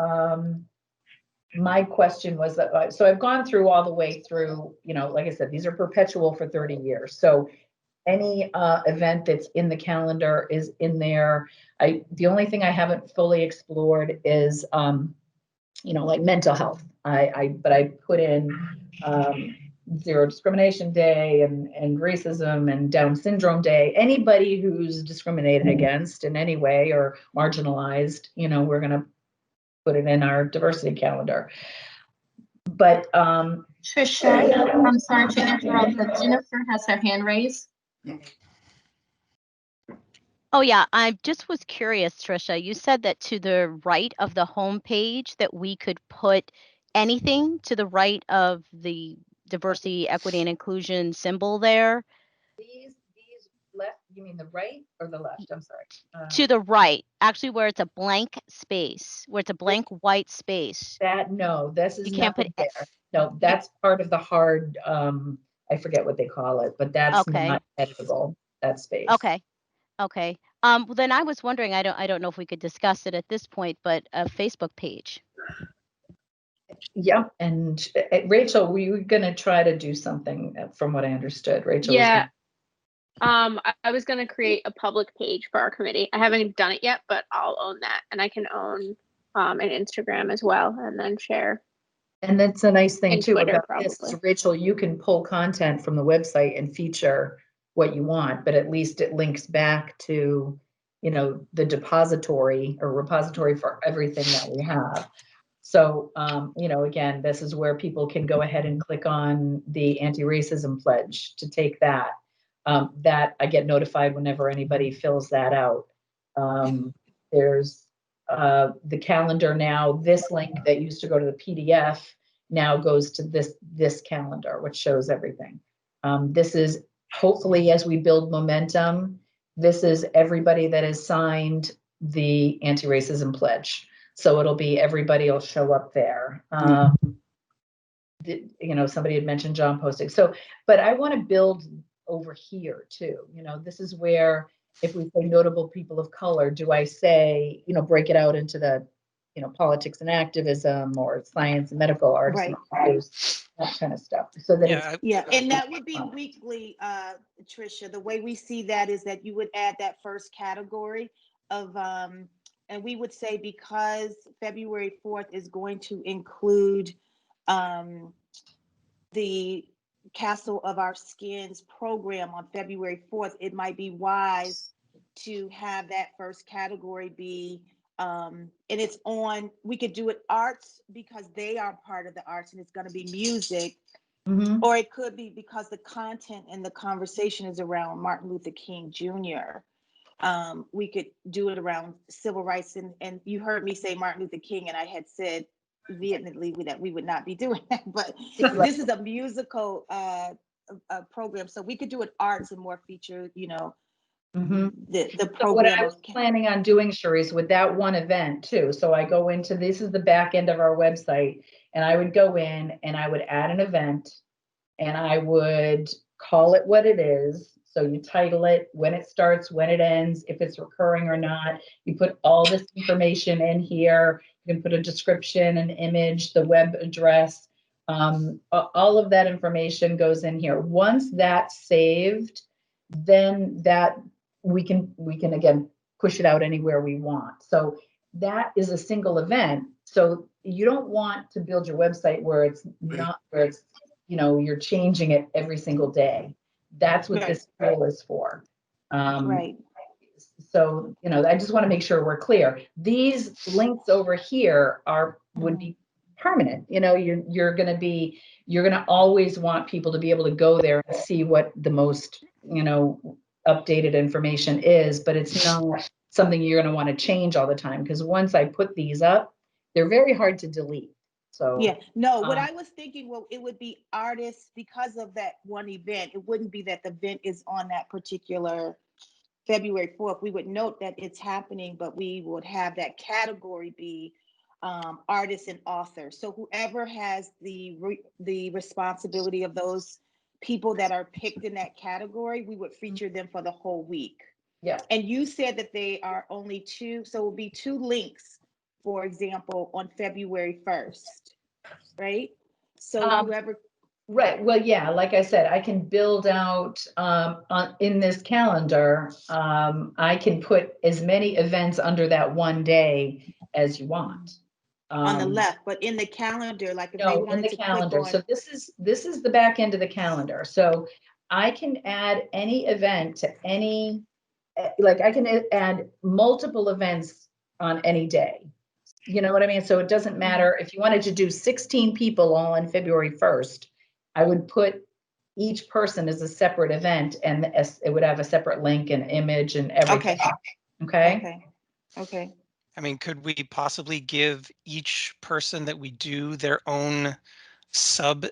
Speaker 3: my question was that, so I've gone through all the way through, like I said, these are perpetual for 30 years. So any event that's in the calendar is in there. The only thing I haven't fully explored is, like mental health. But I put in Zero Discrimination Day and racism and Down Syndrome Day. Anybody who's discriminated against in any way or marginalized, we're going to put it in our diversity calendar. But
Speaker 2: Trisha, I'm sorry to interrupt, but Jennifer has her hand raised.
Speaker 6: Oh yeah, I just was curious, Trisha. You said that to the right of the home page that we could put anything to the right of the diversity, equity, and inclusion symbol there.
Speaker 3: These left, you mean the right or the left? I'm sorry.
Speaker 6: To the right, actually, where it's a blank space, where it's a blank white space.
Speaker 3: This is
Speaker 6: You can't put
Speaker 3: there. No, that's part of the hard, I forget what they call it, but that's not editable, that space.
Speaker 6: Okay. Well, then I was wondering, I don't know if we could discuss it at this point, but a Facebook page.
Speaker 3: Yep. And Rachel, were you going to try to do something from what I understood? Rachel?
Speaker 11: Yeah. I was going to create a public page for our committee. I haven't done it yet, but I'll own that, and I can own an Instagram as well, and then share.
Speaker 3: And that's a nice thing too
Speaker 11: Twitter,
Speaker 3: about this. So Rachel, you can pull content from the website and feature what you want, but at least it links back to, the depository or repository for everything that we have. So, again, this is where people can go ahead and click on the anti-racism pledge to take that. That I get notified whenever anybody fills that out. There's the calendar now. This link that used to go to the PDF now goes to this calendar, which shows everything. This is hopefully, as we build momentum, this is everybody that has signed the anti-racism pledge. So it'll be everybody will show up there. Somebody had mentioned John posting. So, but I want to build over here too. This is where, if we say notable people of color, do I say, break it out into the, politics and activism or science and medical arts,
Speaker 9: Right.
Speaker 3: and that kind of stuff. So that
Speaker 9: and that would be weekly, Trisha. The way we see that is that you would add that first category of, and we would say, because February 4th is going to include the Castle of Our Skins program on February 4th, it might be wise to have that first category be, and it's on, we could do it arts because they are part of the arts and it's going to be music.
Speaker 3: Mm-hmm.
Speaker 9: Or it could be because the content and the conversation is around Martin Luther King Jr. we could do it around civil rights. And you heard me say Martin Luther King, and I had said vehemently that we would not be doing that. But this is a musical program, so we could do it arts and more feature, you know, the
Speaker 3: So
Speaker 9: program.
Speaker 3: what I was planning on doing, Cherise, with that one event too. So I go into, this is the back end of our website, and I would go in and I would add an event and I would call it what it is. So you title it, when it starts, when it ends, if it's recurring or not. You put all this information in here. You can put a description, an image, the web address. All of that information goes in here. Once that's saved, then that we can again push it out anywhere we want. So that is a single event. So you don't want to build your website where it's not, where it's, you know, you're changing it every single day. That's what this tool is for. So, you know, I just want to make sure we're clear. These links over here would be permanent. You know, you're going to always want people to be able to go there and see what the most, you know, updated information is, but it's not something you're going to want to change all the time, because once I put these up, they're very hard to delete. So
Speaker 9: yeah, no, what I was thinking, well, it would be artists because of that one event. It wouldn't be that the event is on that particular February 4th. We would note that it's happening, but we would have that category be artists and authors. So whoever has the responsibility of those people that are picked in that category, we would feature them for the whole week.
Speaker 3: Yeah.
Speaker 9: And you said that they are only 2, so it will be 2 links, for example, on February 1st, right? So whoever.
Speaker 3: Right. Well, yeah, like I said, I can build out in this calendar. I can put as many events under that one day as you want.
Speaker 9: On the left, but in the calendar, like if they
Speaker 3: No, in
Speaker 9: wanted
Speaker 3: the
Speaker 9: to
Speaker 3: calendar.
Speaker 9: click on.
Speaker 3: So this is the back end of the calendar. So I can add any event to any, like I can add multiple events on any day. You know what I mean? So it doesn't matter if you wanted to do 16 people all on February 1st, I would put each person as a separate event, and it would have a separate link and image and everything.
Speaker 9: Okay.
Speaker 8: I mean, could we possibly give each person that we do their own sub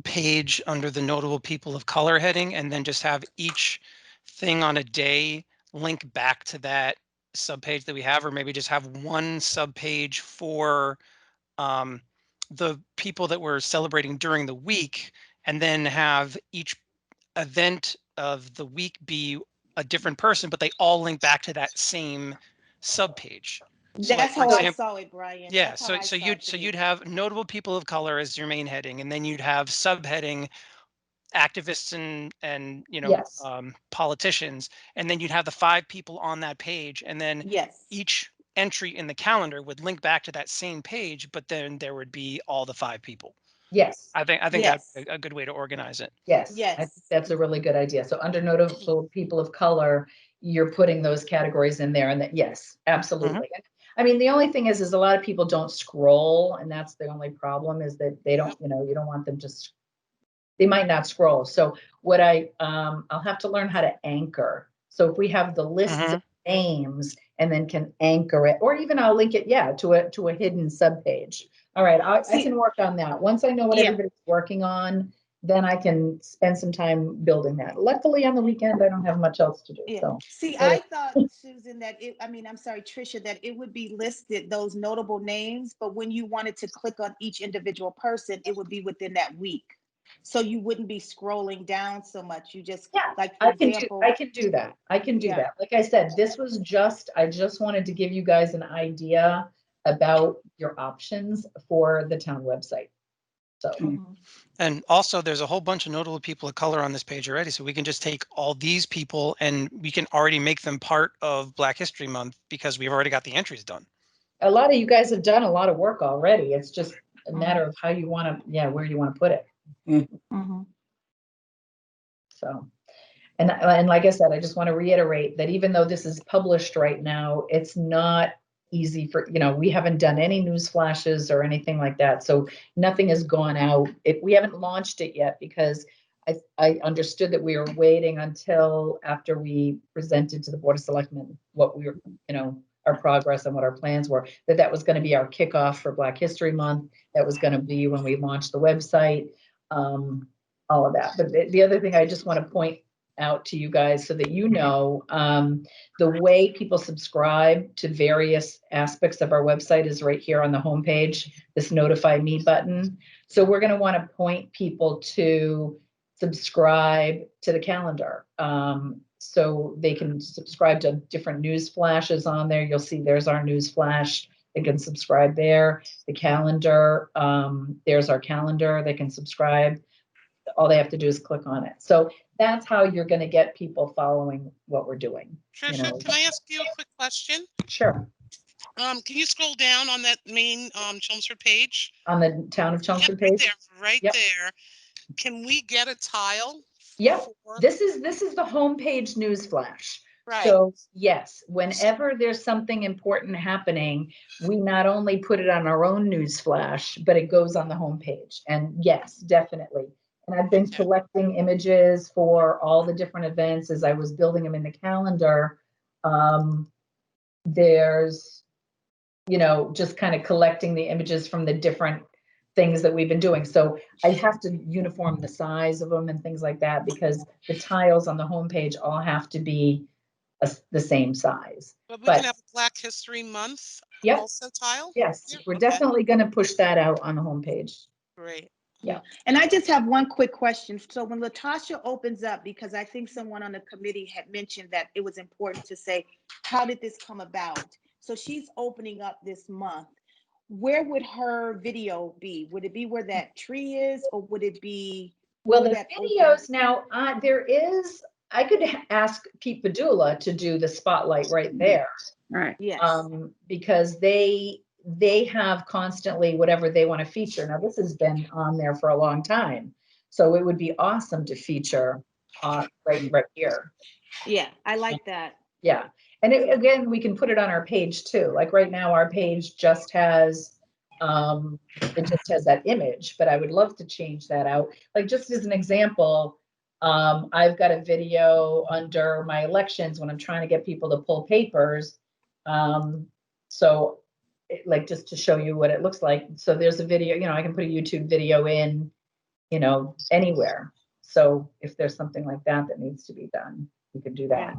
Speaker 8: page under the notable people of color heading, and then just have each thing on a day link back to that sub page that we have, or maybe just have one sub page for the people that we're celebrating during the week, and then have each event of the week be a different person, but they all link back to that same sub page.
Speaker 9: So that's how I saw it, Brian.
Speaker 8: Yeah, so you'd have notable people of color as your main heading, and then you'd have subheading activists and you know, politicians, and then you'd have the 5 people on that page, and then each entry in the calendar would link back to that same page, but then there would be all the 5 people.
Speaker 3: Yes.
Speaker 8: I think that's a good way to organize it.
Speaker 3: Yes. I think that's a really good idea. So under notable people of color, you're putting those categories in there, and that, yes, absolutely. I mean, the only thing is a lot of people don't scroll, and that's the only problem, is that they don't, you know, you don't want them to, they might not scroll. So what I'll have to learn how to anchor. So if we have the list of names and then can anchor it, or even I'll link it, to a hidden subpage. All right, I can work on that. Once I know what everybody's working on, then I can spend some time building that. Luckily on the weekend, I don't have much else to do. So
Speaker 9: see, I thought, Susan, that I'm sorry, Tricia, that it would be listed, those notable names, but when you wanted to click on each individual person, it would be within that week. So you wouldn't be scrolling down so much. You just, like, for example.
Speaker 3: I can do that. I can do that. Like I said, this was I just wanted to give you guys an idea about your options for the town website. So.
Speaker 8: And also there's a whole bunch of notable people of color on this page already. So we can just take all these people and we can already make them part of Black History Month, because we've already got the entries done.
Speaker 3: A lot of you guys have done a lot of work already. It's just a matter of how you want to, where you want to put it. So, and like I said, I just want to reiterate that even though this is published right now, it's not easy for, we haven't done any news flashes or anything like that. So nothing has gone out. We haven't launched it yet because I understood that we were waiting until after we presented to the Board of Selectmen what we were, our progress and what our plans were, that was going to be our kickoff for Black History Month. That was going to be when we launched the website, all of that. But the other thing I just want to point out to you guys so that the way people subscribe to various aspects of our website is right here on the homepage, this notify me button. So we're going to want to point people to subscribe to the calendar. So they can subscribe to different news flashes on there. You'll see there's our news flash. They can subscribe there. The calendar, there's our calendar. They can subscribe. All they have to do is click on it. So that's how you're going to get people following what we're doing.
Speaker 7: Trisha, can I ask you a quick question?
Speaker 3: Sure.
Speaker 7: Can you scroll down on that main Chelmsford page?
Speaker 3: On the Town of Chelmsford page?
Speaker 7: Right there. Can we get a tile?
Speaker 3: Yep. This is the homepage news flash.
Speaker 7: Right.
Speaker 3: So yes, whenever there's something important happening, we not only put it on our own news flash, but it goes on the homepage. And yes, definitely. And I've been collecting images for all the different events as I was building them in the calendar. There's, just kind of collecting the images from the different things that we've been doing. So I have to uniform the size of them and things like that because the tiles on the homepage all have to be the same size.
Speaker 7: But we can have Black History Month also tile?
Speaker 3: Yes, we're definitely going to push that out on the homepage.
Speaker 7: Great.
Speaker 3: Yeah.
Speaker 9: And I just have one quick question. So when Latasha opens up, because I think someone on the committee had mentioned that it was important to say, how did this come about? So she's opening up this month. Where would her video be? Would it be where that tree is, or would it be?
Speaker 3: Well, the videos now, I could ask Pete Padula to do the spotlight right there.
Speaker 5: Right.
Speaker 9: Yes.
Speaker 3: Because they have constantly whatever they want to feature. Now, this has been on there for a long time. So it would be awesome to feature right here.
Speaker 9: Yeah, I like that.
Speaker 3: Yeah. And again, we can put it on our page too. Like right now, our page just has, that image, but I would love to change that out. Like just as an example, I've got a video under my elections when I'm trying to get people to pull papers. So like just to show you what it looks like. So there's a video, I can put a YouTube video in, anywhere. So if there's something like that needs to be done, we could do that.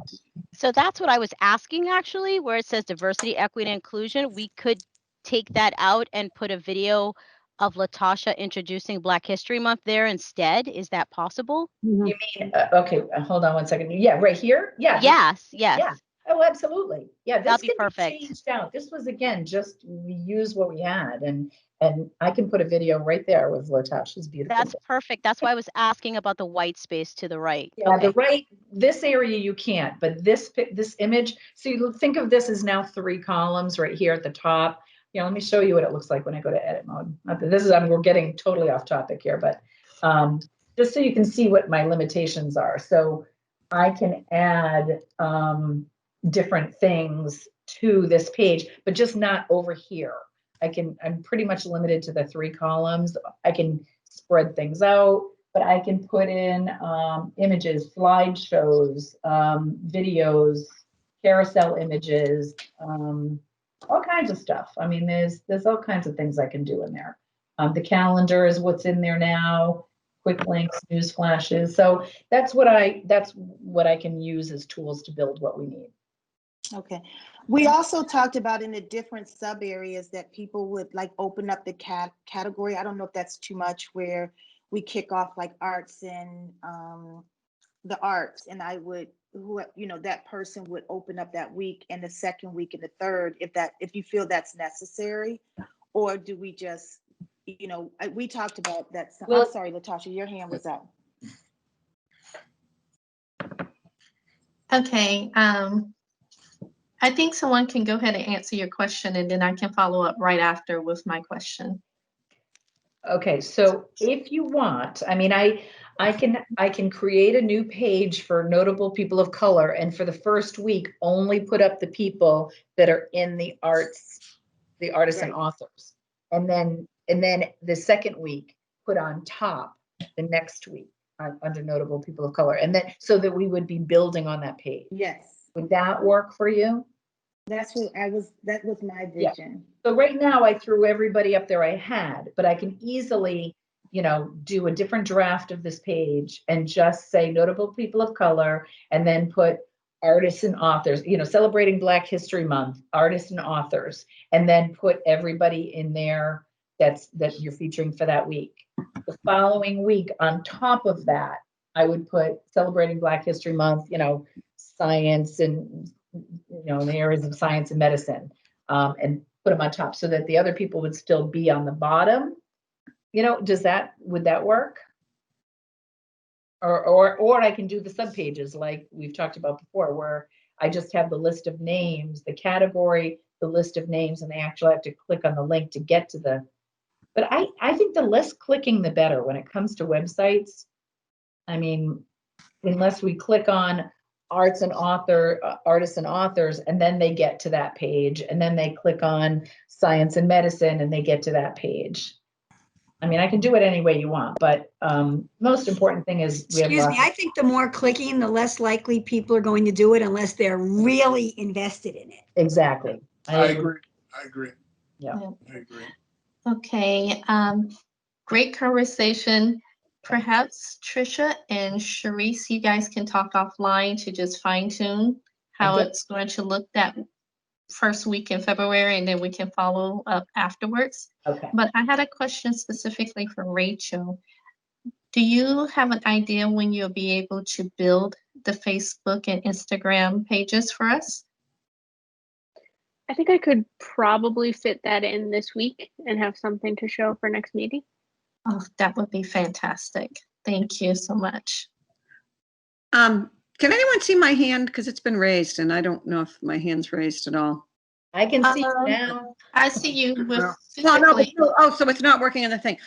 Speaker 6: So that's what I was asking actually, where it says diversity, equity, and inclusion. We could take that out and put a video of Latasha introducing Black History Month there instead. Is that possible?
Speaker 3: You mean, okay, hold on one second. Yeah, right here? Yeah.
Speaker 6: Yes.
Speaker 3: Yeah. Oh, absolutely. Yeah, this
Speaker 6: That'd be
Speaker 3: can
Speaker 6: perfect.
Speaker 3: be changed out. This was, again, just we use what we had, and I can put a video right there with Latasha's beautiful.
Speaker 6: That's perfect. That's why I was asking about the white space to the right.
Speaker 3: Yeah, okay. The right, this area you can't, but this image, so you think of this as now 3 columns right here at the top. Let me show you what it looks like when I go to edit mode. We're getting totally off topic here, but just so you can see what my limitations are. So I can add different things to this page, but just not over here. I'm pretty much limited to the 3 columns. I can spread things out, but I can put in images, slideshows, videos, carousel images, all kinds of stuff. I mean, there's all kinds of things I can do in there. The calendar is what's in there now. Quick links, news flashes. So that's what I can use as tools to build what we need.
Speaker 9: Okay. We also talked about in the different sub areas that people would like open up the category. I don't know if that's too much, where we kick off like arts and the arts, and I would, that person would open up that week and the second week and the third, if you feel that's necessary, or do we just, we talked about that. Well, I'm sorry, Latasha, your hand was up.
Speaker 2: Okay. I think someone can go ahead and answer your question, and then I can follow up right after with my question.
Speaker 3: Okay, so if you want, I mean, I can create a new page for notable people of color, and for the first week, only put up the people that are in the arts, the artists and authors, and then the second week put on top the next week. under notable people of color, and then so that we would be building on that page.
Speaker 9: Yes,
Speaker 3: Would that work for you?
Speaker 9: that's what that was my
Speaker 3: Yeah.
Speaker 9: vision.
Speaker 3: So right now I threw everybody up there I had, but I can easily, do a different draft of this page and just say notable people of color and then put artists and authors, celebrating Black History Month, artists and authors, and then put everybody in there that you're featuring for that week. The following week on top of that, I would put celebrating Black History Month, science and, in the areas of science and medicine, and put them on top so that the other people would still be on the bottom. Would that work? Or I can do the subpages like we've talked about before, where I just have the list of names, the category, the list of names, and they actually have to click on the link to get to the, but I think the less clicking, the better when it comes to websites. I mean, unless we click on artists and authors, and then they get to that page, and then they click on science and medicine and they get to that page. I mean, I can do it any way you want, but most important thing is we have.
Speaker 4: Excuse me, I think the more clicking, the less likely people are going to do it unless they're really invested in it.
Speaker 3: Exactly.
Speaker 1: I agree.
Speaker 3: Yeah.
Speaker 1: I agree.
Speaker 2: Okay, great conversation. Perhaps Trisha and Sharice, you guys can talk offline to just fine tune how it's going to look that first week in February, and then we can follow up afterwards.
Speaker 3: Okay.
Speaker 2: But I had a question specifically for Rachel. Do you have an idea when you'll be able to build the Facebook and Instagram pages for us?
Speaker 11: I think I could probably fit that in this week and have something to show for next meeting.
Speaker 2: Oh, that would be fantastic. Thank you so much.
Speaker 5: Can anyone see my hand? Because it's been raised and I don't know if my hand's raised at all.
Speaker 3: I can see now.
Speaker 2: I see you with
Speaker 5: Well, no,
Speaker 2: physically.
Speaker 5: so it's not working in the thing.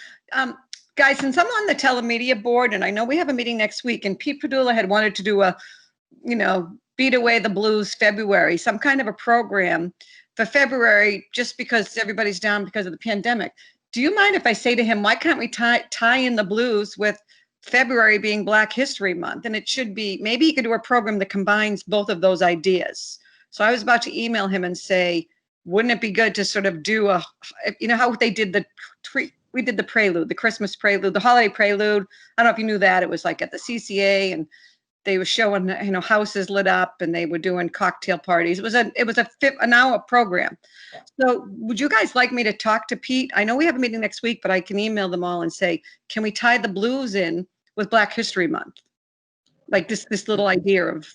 Speaker 5: Guys, since I'm on the telemedia board, and I know we have a meeting next week, and Pete Padula had wanted to do a, Beat Away the Blues February, some kind of a program for February, just because everybody's down because of the pandemic. Do you mind if I say to him, why can't we tie in the blues with February being Black History Month? And it should be, maybe he could do a program that combines both of those ideas. So I was about to email him and say, wouldn't it be good to sort of do how they did we did the prelude, the Christmas prelude, the holiday prelude. I don't know if you knew that. It was like at the CCA, and they were showing, houses lit up, and they were doing cocktail parties. It was an hour program. So would you guys like me to talk to Pete? I know we have a meeting next week, but I can email them all and say, can we tie the blues in with Black History Month? Like this little idea of,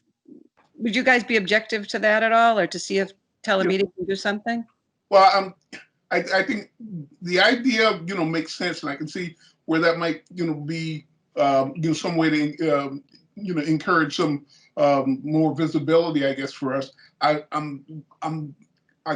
Speaker 5: would you guys be objective to that at all, or to see if telemedia can do something?
Speaker 1: Well, I think the idea, makes sense, and I can see where that might, be, some way to, encourage some more visibility, I guess, for us. I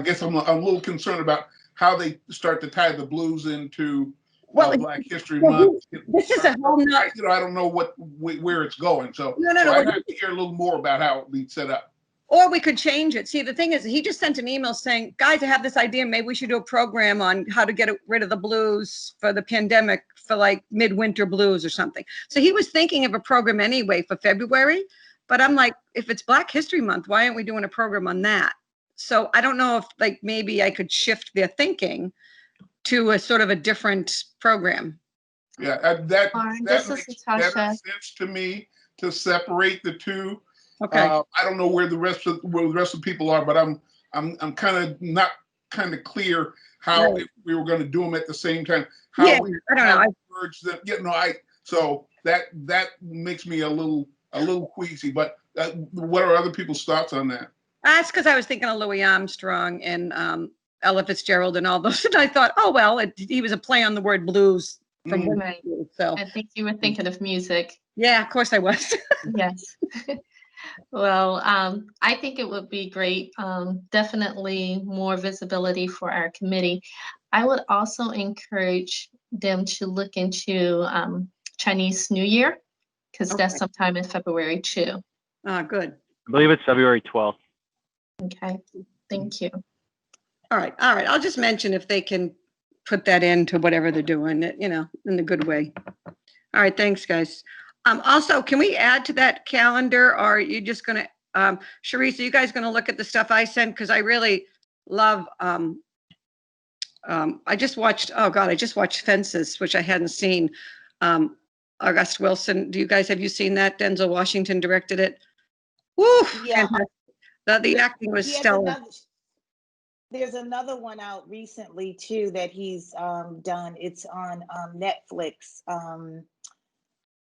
Speaker 1: guess I'm a little concerned about how they start to tie the blues into Black History Month.
Speaker 5: This is a whole nother.
Speaker 1: I don't know where it's going, so
Speaker 5: No.
Speaker 1: I have to hear a little more about how it be set up.
Speaker 5: Or we could change it. See, the thing is, he just sent an email saying, guys, I have this idea. Maybe we should do a program on how to get rid of the blues for the pandemic, for like midwinter blues or something. So he was thinking of a program anyway for February. But I'm like, if it's Black History Month, why aren't we doing a program on that? So I don't know if maybe I could shift their thinking to a sort of a different program.
Speaker 1: Yeah, that
Speaker 2: This
Speaker 1: makes
Speaker 2: is Natasha.
Speaker 1: sense to me, to separate the two.
Speaker 5: Okay.
Speaker 1: I don't know where the rest of the people are, but I'm kind of not kind of clear how if we were going to do them at the same time.
Speaker 5: I don't know.
Speaker 1: Merge them. So that makes me a little queasy. But what are other people's thoughts on that?
Speaker 5: That's because I was thinking of Louis Armstrong and Ella Fitzgerald and all those, and I thought, oh well, he was a play on the word blues from
Speaker 2: Right.
Speaker 5: So
Speaker 2: I think you were thinking of music.
Speaker 5: Yeah, of course I was.
Speaker 2: Yes. Well, I think it would be great. Definitely more visibility for our committee. I would also encourage them to look into Chinese New Year, because that's sometime in February too.
Speaker 5: Good.
Speaker 10: I believe it's February 12th.
Speaker 2: Okay, thank you.
Speaker 5: All right. I'll just mention if they can put that into whatever they're doing, in a good way. All right, thanks, guys. Also, can we add to that calendar, or are you just gonna, Sharice, are you guys gonna look at the stuff I sent? Because I really love, I just watched, oh God, I just watched Fences, which I hadn't seen. August Wilson, have you seen that? Denzel Washington directed it. Woo,
Speaker 9: Yeah.
Speaker 5: fantastic. The acting was
Speaker 9: He has
Speaker 5: stellar.
Speaker 9: There's another one out recently too that he's done. It's on Netflix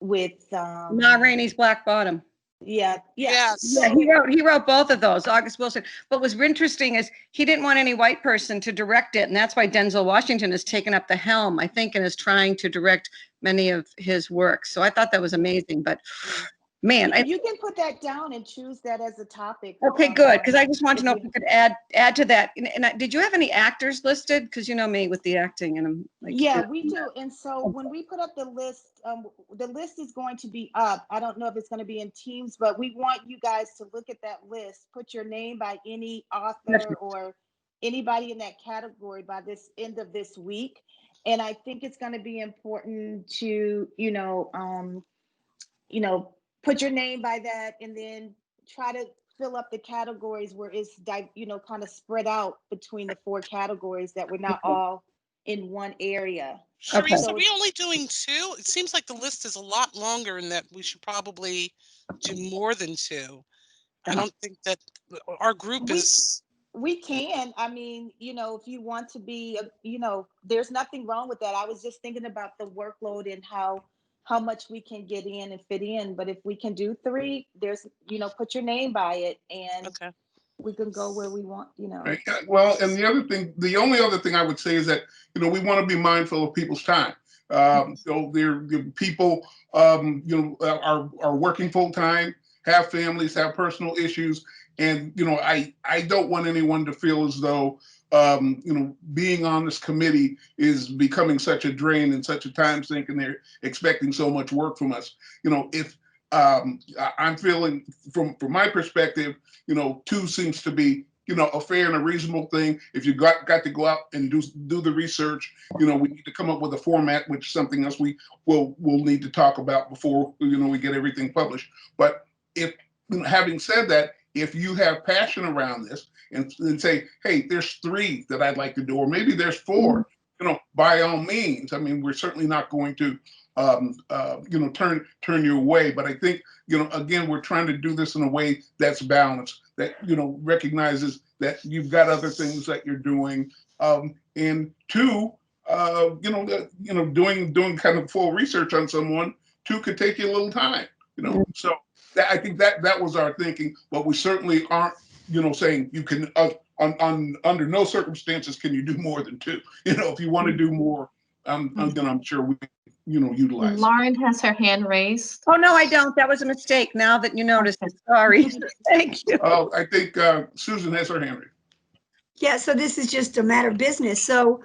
Speaker 9: with
Speaker 5: Ma Rainey's Black Bottom.
Speaker 9: yeah.
Speaker 7: Yes.
Speaker 5: Yeah, he wrote both of those, August Wilson. But what's interesting is he didn't want any white person to direct it, and that's why Denzel Washington has taken up the helm, I think, and is trying to direct many of his works. So I thought that was amazing. But man,
Speaker 9: You can put that down and choose that as a topic.
Speaker 5: Okay, good, because I just want to know if
Speaker 9: you
Speaker 5: you could add to that. And did you have any actors listed? Because you know me with the acting, and I'm like,
Speaker 9: yeah, we do. And so when we put up the list is going to be up. I don't know if it's going to be in Teams, but we want you guys to look at that list, put your name by any author or anybody in that category by this end of this week. And I think it's going to be important to, put your name by that, and then try to fill up the categories where it's kind of spread out between the 4 categories, that we're not all in one area.
Speaker 7: Sharice,
Speaker 5: Okay.
Speaker 7: are we only doing 2? It seems like the list is a lot longer and that we should probably do more than 2. I don't think that our group is.
Speaker 9: We can. I mean, if you want to be, there's nothing wrong with that. I was just thinking about the workload and how much we can get in and fit in. But if we can do 3, there's, put your name by it, and
Speaker 7: Okay.
Speaker 9: we can go where we want,
Speaker 1: Right. Well, and the only other thing I would say is that, we want to be mindful of people's time. So there people, are working full time, have families, have personal issues. And, I don't want anyone to feel as though, being on this committee is becoming such a drain and such a time sink, and they're expecting so much work from us. If I'm feeling from my perspective, 2 seems to be, a fair and a reasonable thing. If you got to go out and do the research, we need to come up with a format, which is something else we'll need to talk about before, we get everything published. But having said that, if you have passion around this and say, hey, there's 3 that I'd like to do, or maybe there's 4, by all means. I mean, we're certainly not going to, turn you away. But I think, again, we're trying to do this in a way that's balanced, that, recognizes that you've got other things that you're doing. And 2, doing kind of full research on someone, 2 could take you a little time, So I think that was our thinking, but we certainly aren't, saying you can, under no circumstances can you do more than 2. If you want to do more, I'm sure we, utilize.
Speaker 2: Lauren has her hand raised.
Speaker 5: Oh, no, I don't. That was a mistake. Now that you noticed it. Sorry. Thank you.
Speaker 1: Oh, I think Susan has her hand raised.
Speaker 4: Yeah, so this is just a matter of business. So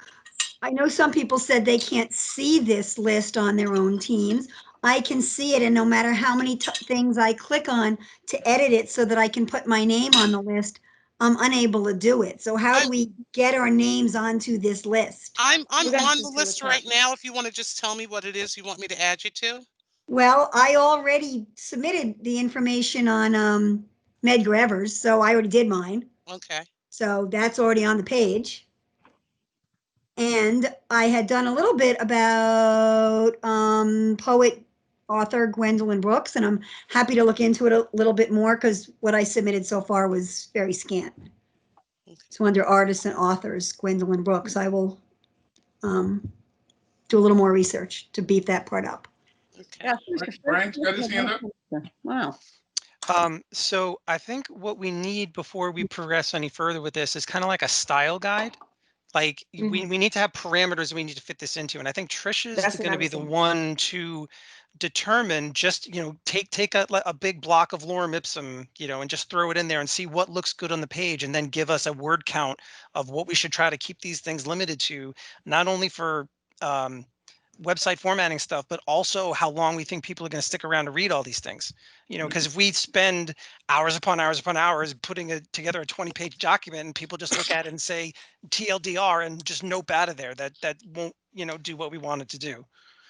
Speaker 4: I know some people said they can't see this list on their own teams. I can see it, and no matter how many things I click on to edit it so that I can put my name on the list, I'm unable to do it. So how do we get our names onto this list?
Speaker 7: I'm on the list right now. If you want to just tell me what it is you want me to add you to.
Speaker 4: Well, I already submitted the information on Medgar Evers, so I already did mine.
Speaker 7: Okay.
Speaker 4: So that's already on the page. And I had done a little bit about poet author Gwendolyn Brooks, and I'm happy to look into it a little bit more because what I submitted so far was very scant. Okay. So under artists and authors, Gwendolyn Brooks, I will do a little more research to beef that part up.
Speaker 7: Okay.
Speaker 1: Brian's got his hand up.
Speaker 5: Wow.
Speaker 8: So I think what we need before we progress any further with this is kind of like a style guide. Like we need to have parameters we need to fit this into. And I think Trisha's going to be the one to determine, just, take a big block of lorem ipsum, and just throw it in there and see what looks good on the page, and then give us a word count of what we should try to keep these things limited to, not only for website formatting stuff, but also how long we think people are going to stick around to read all these things. Because if we spend hours upon hours upon hours putting together a 20-page document and people just look at it and say TLDR and just nope out of there, that won't, do what we want it to do.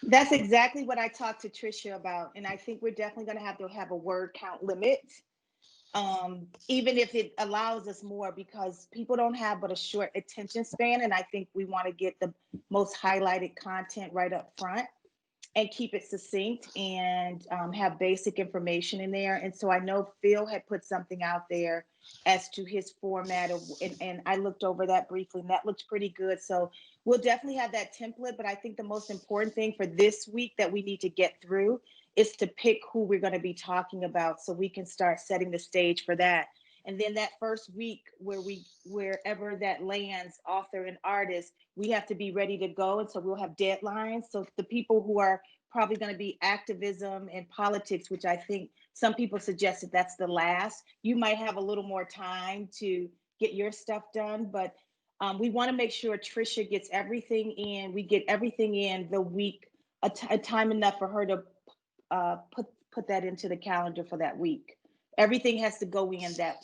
Speaker 9: That's exactly what I talked to Tricia about. And I think we're definitely going to have a word count limit. Even if it allows us more, because people don't have but a short attention span. And I think we want to get the most highlighted content right up front and keep it succinct and have basic information in there. And so I know Phil had put something out there as to his format of, and I looked over that briefly and that looks pretty good. So we'll definitely have that template, but I think the most important thing for this week that we need to get through is to pick who we're going to be talking about so we can start setting the stage for that. And then that first week wherever that lands, author and artist, we have to be ready to go. And so we'll have deadlines. So the people who are probably going to be activism and politics, which I think some people suggested that's the last, you might have a little more time to get your stuff done. But we want to make sure Tricia gets everything in. We get everything in the week, a time enough for her to put that into the calendar for that week. Everything has to go in that,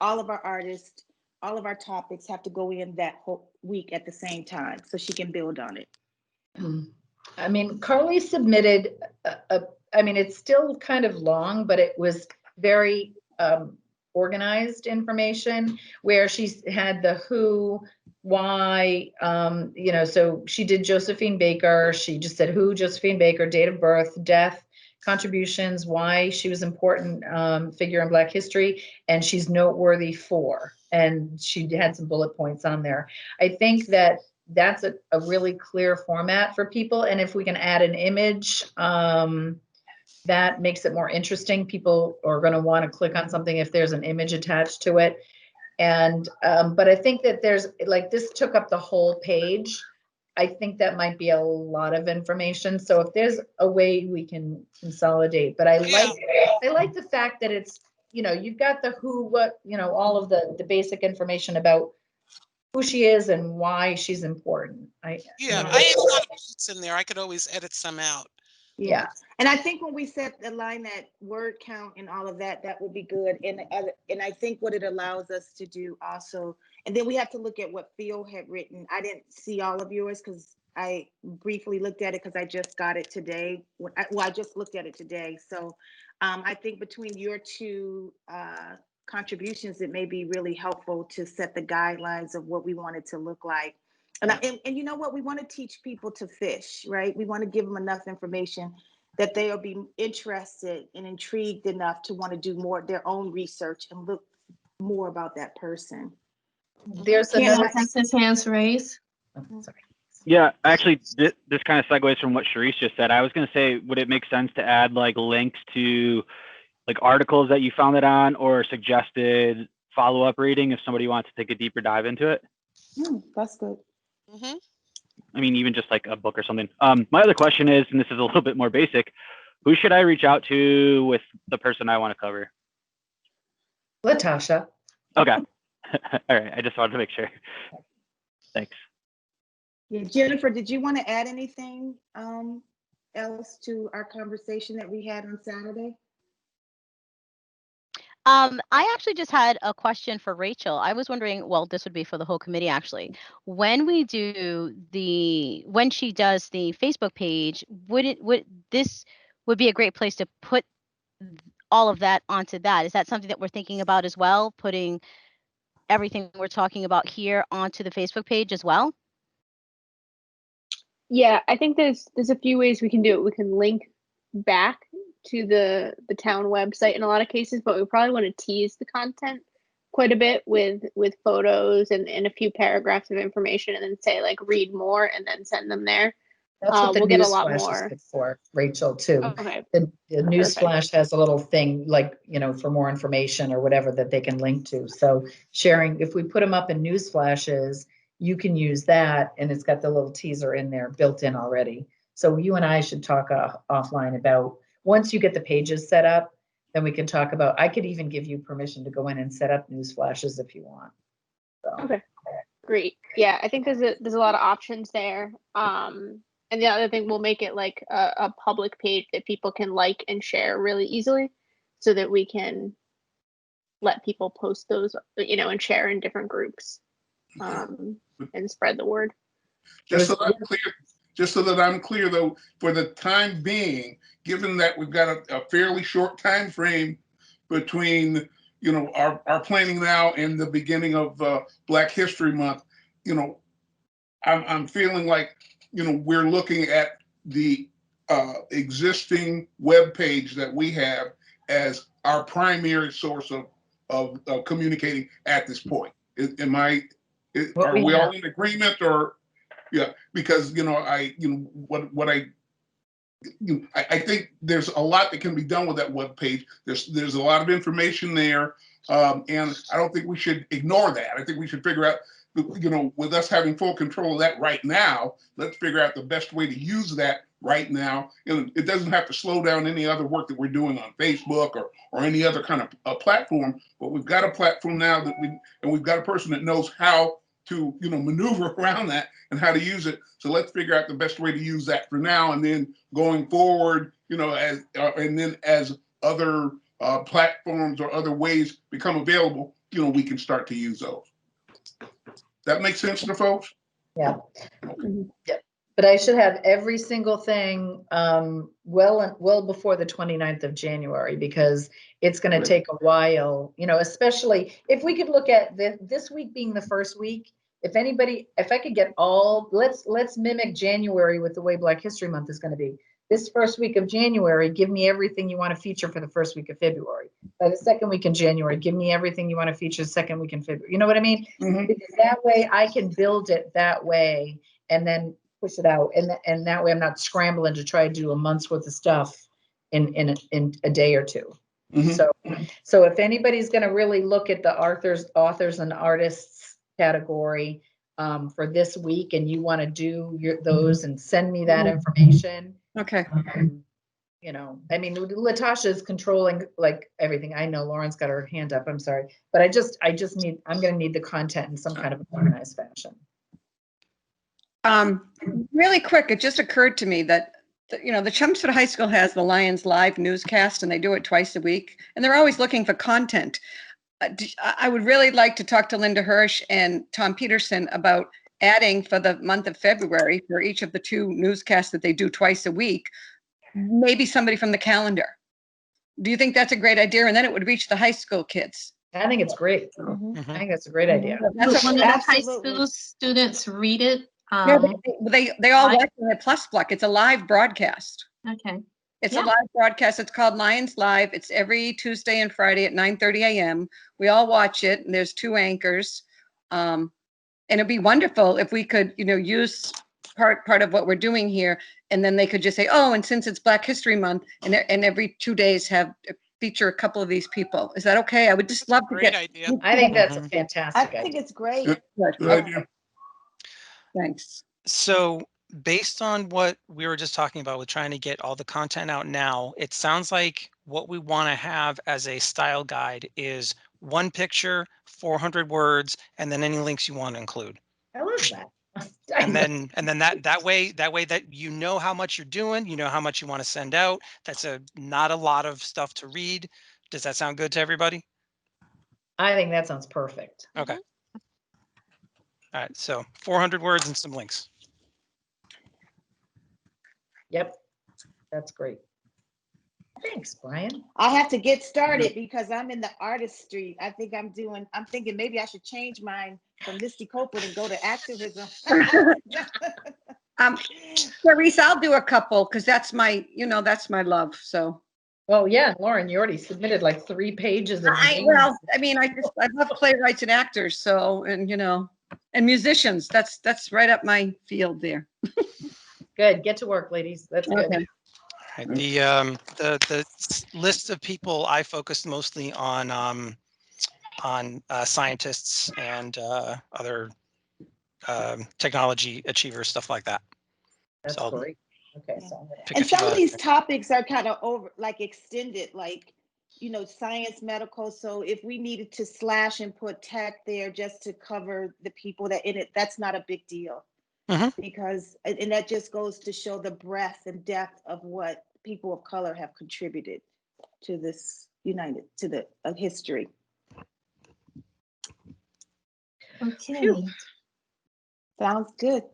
Speaker 9: all of our artists, all of our topics have to go in that whole week at the same time so she can build on it.
Speaker 3: I mean, Carly submitted, I mean, it's still kind of long, but it was very organized information where she's had the who, why, you know, so she did Josephine Baker. She just said who, Josephine Baker, date of birth, death, contributions, why she was important figure in Black history, and she's noteworthy for, and she had some bullet points on there. I think that that's a really clear format for people. And if we can add an image, that makes it more interesting. People are going to want to click on something if there's an image attached to it. And, but I think that there's like, this took up the whole page. I think that might be a lot of information. So if there's a way we can consolidate, but I like the fact that it's, you know, you've got the who, what, you know, all of the basic information about who she is and why she's important.
Speaker 7: I had a lot of notes in there. I could always edit some out.
Speaker 3: Yeah.
Speaker 9: And I think when we set the line that word count and all of that, that would be good. And I think what it allows us to do also, and then we have to look at what Phil had written. I didn't see all of yours because I briefly looked at it because I just got it today. I just looked at it today. So I think between your two contributions, it may be really helpful to set the guidelines of what we want it to look like. And you know what? We want to teach people to fish, right? We want to give them enough information that they'll be interested and intrigued enough to want to do more their own research and look more about that person.
Speaker 3: There's another
Speaker 2: his hands raised.
Speaker 3: Oh, sorry.
Speaker 10: Yeah, actually, this kind of segues from what Charisse just said. I was going to say, would it make sense to add like links to like articles that you found it on or suggested follow-up reading if somebody wants to take a deeper dive into it?
Speaker 9: That's good.
Speaker 7: Mm-hmm.
Speaker 10: I mean, even just like a book or something. My other question is, and this is a little bit more basic, who should I reach out to with the person I want to cover?
Speaker 3: Latasha.
Speaker 10: Okay. All right. I just wanted to make sure. Thanks.
Speaker 9: Yeah, Jennifer, did you want to add anything else to our conversation that we had on Saturday?
Speaker 6: I actually just had a question for Rachel. I was wondering, well, this would be for the whole committee actually. When she does the Facebook page, this would be a great place to put all of that onto that? Is that something that we're thinking about as well? Putting everything we're talking about here onto the Facebook page as well?
Speaker 11: Yeah, I think there's a few ways we can do it. We can link back to the town website in a lot of cases, but we probably want to tease the content quite a bit with photos and a few paragraphs of information, and then say like read more and then send them there.
Speaker 3: That's what the
Speaker 11: we'll get a
Speaker 3: news
Speaker 11: lot
Speaker 3: flash
Speaker 11: more
Speaker 3: is good for, Rachel, too.
Speaker 11: Okay.
Speaker 3: The news
Speaker 11: Perfect.
Speaker 3: flash has a little thing like, you know, for more information or whatever that they can link to. So sharing, if we put them up in news flashes, you can use that, and it's got the little teaser in there built in already. So you and I should talk offline about, once you get the pages set up, then we can talk about, I could even give you permission to go in and set up news flashes if you want. So.
Speaker 11: Okay, great. Yeah, I think there's a lot of options there. And the other thing, we'll make it like a public page that people can like and share really easily, so that we can let people post those, you know, and share in different groups, and spread the word.
Speaker 1: Just so I'm clear, just so that I'm clear though, for the time being, given that we've got a fairly short time frame between, you know, our planning now and the beginning of Black History Month, you know, I'm feeling like, you know, we're looking at the existing web page that we have as our primary source of communicating at this point. Are we all in agreement, or yeah? Because you know, I think there's a lot that can be done with that web page. There's a lot of information there, and I don't think we should ignore that. I think we should figure out, you know, with us having full control of that right now, let's figure out the best way to use that right now. And it doesn't have to slow down any other work that we're doing on Facebook or any other kind of platform. But we've got a platform now and we've got a person that knows how to, you know, maneuver around that and how to use it. So let's figure out the best way to use that for now, and then going forward, you know, and then as other platforms or other ways become available, you know, we can start to use those. That makes sense to folks?
Speaker 3: Yeah. Yep. But I should have every single thing well before the 29th of January, because it's going to take a while, you know, especially if we could look at this week being the first week. If I could get let's mimic January with the way Black History Month is going to be. This first week of January, give me everything you want to feature for the first week of February. By the second week in January, give me everything you want to feature the second week in February. You know what I mean?
Speaker 1: Mm-hmm.
Speaker 3: Because that way I can build it that way and then push it out. And that way I'm not scrambling to try to do a month's worth of stuff in a day or two.
Speaker 1: Mm-hmm.
Speaker 3: So if anybody's going to really look at the authors and artists category for this week, and you want to do those and send me that information.
Speaker 5: Okay.
Speaker 3: You know, I mean, Latasha is controlling like everything. I know Lauren's got her hand up. I'm sorry, but I'm going to need the content in some kind of organized fashion.
Speaker 5: Really quick, it just occurred to me that, you know, the Chelmsford High School has the Lions Live newscast, and they do it twice a week, and they're always looking for content. I would really like to talk to Linda Hirsch and Tom Peterson about adding for the month of February for each of the two newscasts that they do twice a week, maybe somebody from the calendar. Do you think that's a great idea? And then it would reach the high school kids.
Speaker 3: I think it's great.
Speaker 11: Mhm.
Speaker 3: I think that's a great idea.
Speaker 5: That's
Speaker 2: One of the high
Speaker 9: Absolutely.
Speaker 2: school students read it.
Speaker 5: Yeah, they all
Speaker 2: live?
Speaker 5: watch it at Plus Block. It's a live broadcast.
Speaker 2: Okay.
Speaker 5: It's
Speaker 2: Yeah.
Speaker 5: a live broadcast. It's called Lions Live. It's every Tuesday and Friday at 9:30 a.m. We all watch it, and there's two anchors. And it'd be wonderful if we could, you know, use part of what we're doing here, and then they could just say, oh, and since it's Black History Month, and every 2 days feature a couple of these people. Is that okay? I would just love to
Speaker 7: Great
Speaker 5: get.
Speaker 7: idea.
Speaker 3: I think that's a
Speaker 8: Mhm.
Speaker 9: I
Speaker 3: fantastic
Speaker 9: think
Speaker 3: idea.
Speaker 9: it's great.
Speaker 1: Good idea.
Speaker 5: Thanks.
Speaker 8: So based on what we were just talking about with trying to get all the content out now, it sounds like what we want to have as a style guide is one picture, 400 words, and then any links you want to include.
Speaker 3: I love that.
Speaker 8: And then that way that you know how much you're doing, you know how much you want to send out. That's not a lot of stuff to read. Does that sound good to everybody?
Speaker 3: I think that sounds perfect.
Speaker 8: Okay. All right, so 400 words and some links.
Speaker 3: Yep. That's great. Thanks, Brian.
Speaker 9: I have to get started because I'm in the artist street. I'm thinking maybe I should change mine from Misty Copeland and go to activism.
Speaker 5: Clarice, I'll do a couple because that's my love. So.
Speaker 3: Well, yeah, Lauren, you already submitted like 3 pages of names.
Speaker 5: I love playwrights and actors. So, and and musicians. That's right up my field there.
Speaker 3: Good. Get to work, ladies. That's good.
Speaker 5: Okay.
Speaker 8: Right. The list of people I focused mostly on scientists and other technology achievers, stuff like that.
Speaker 3: That's
Speaker 8: So
Speaker 3: great. Okay, so I'm gonna
Speaker 8: pick a
Speaker 9: And
Speaker 8: few
Speaker 9: some of
Speaker 8: out
Speaker 9: these
Speaker 8: there.
Speaker 9: topics are kind of extended, like, science, medical. So if we needed to slash and put tech there just to cover the people that in it, that's not a big deal.
Speaker 8: Mhm.
Speaker 9: Because, and that just goes to show the breadth and depth of what people of color have contributed to this to the history.
Speaker 2: Okay.
Speaker 9: Sounds good.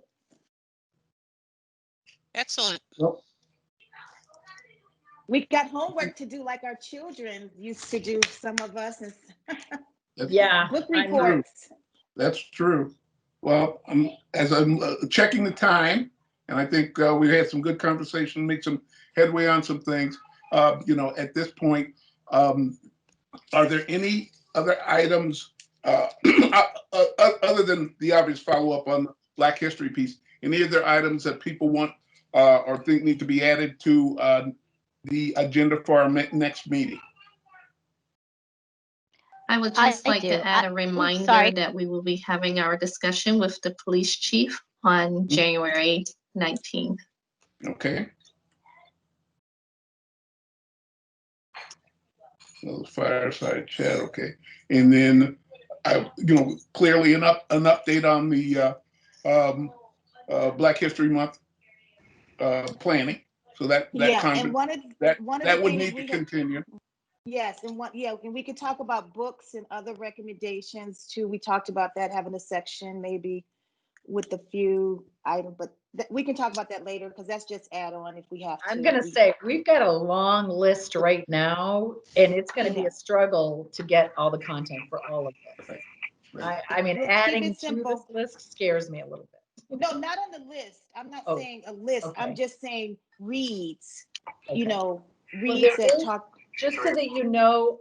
Speaker 7: Excellent.
Speaker 1: Well,
Speaker 9: We got homework to do like our children used to do, some of us, and
Speaker 3: Yeah.
Speaker 9: book
Speaker 3: I know.
Speaker 9: reports.
Speaker 1: that's true. Well, as I'm checking the time, and I think we had some good conversation, make some headway on some things. At this point, are there any other items other than the obvious follow-up on the Black History piece? Any other items that people want or think need to be added to the agenda for our next meeting?
Speaker 2: I would just like
Speaker 6: do.
Speaker 2: to add a
Speaker 6: Sorry.
Speaker 2: reminder that we will be having our discussion with the police chief on January 19th.
Speaker 1: Okay. So fireside chat, okay. And then, clearly an update on the Black History Month planning. So that
Speaker 9: and one of the
Speaker 1: would
Speaker 9: things
Speaker 1: need to continue.
Speaker 9: Yes, and and we could talk about books and other recommendations too. We talked about that, having a section maybe with a few items, but we can talk about that later because that's just add on if we have to.
Speaker 3: I'm going to say we've got a long list right now, and it's going to be a struggle to get all the content for all of this. I mean, adding to this list scares me a little bit.
Speaker 9: No, not on the list. I'm not saying a list.
Speaker 3: Okay.
Speaker 9: I'm just saying reads.
Speaker 3: Okay.
Speaker 9: Reads that talk.
Speaker 3: Just so that you know,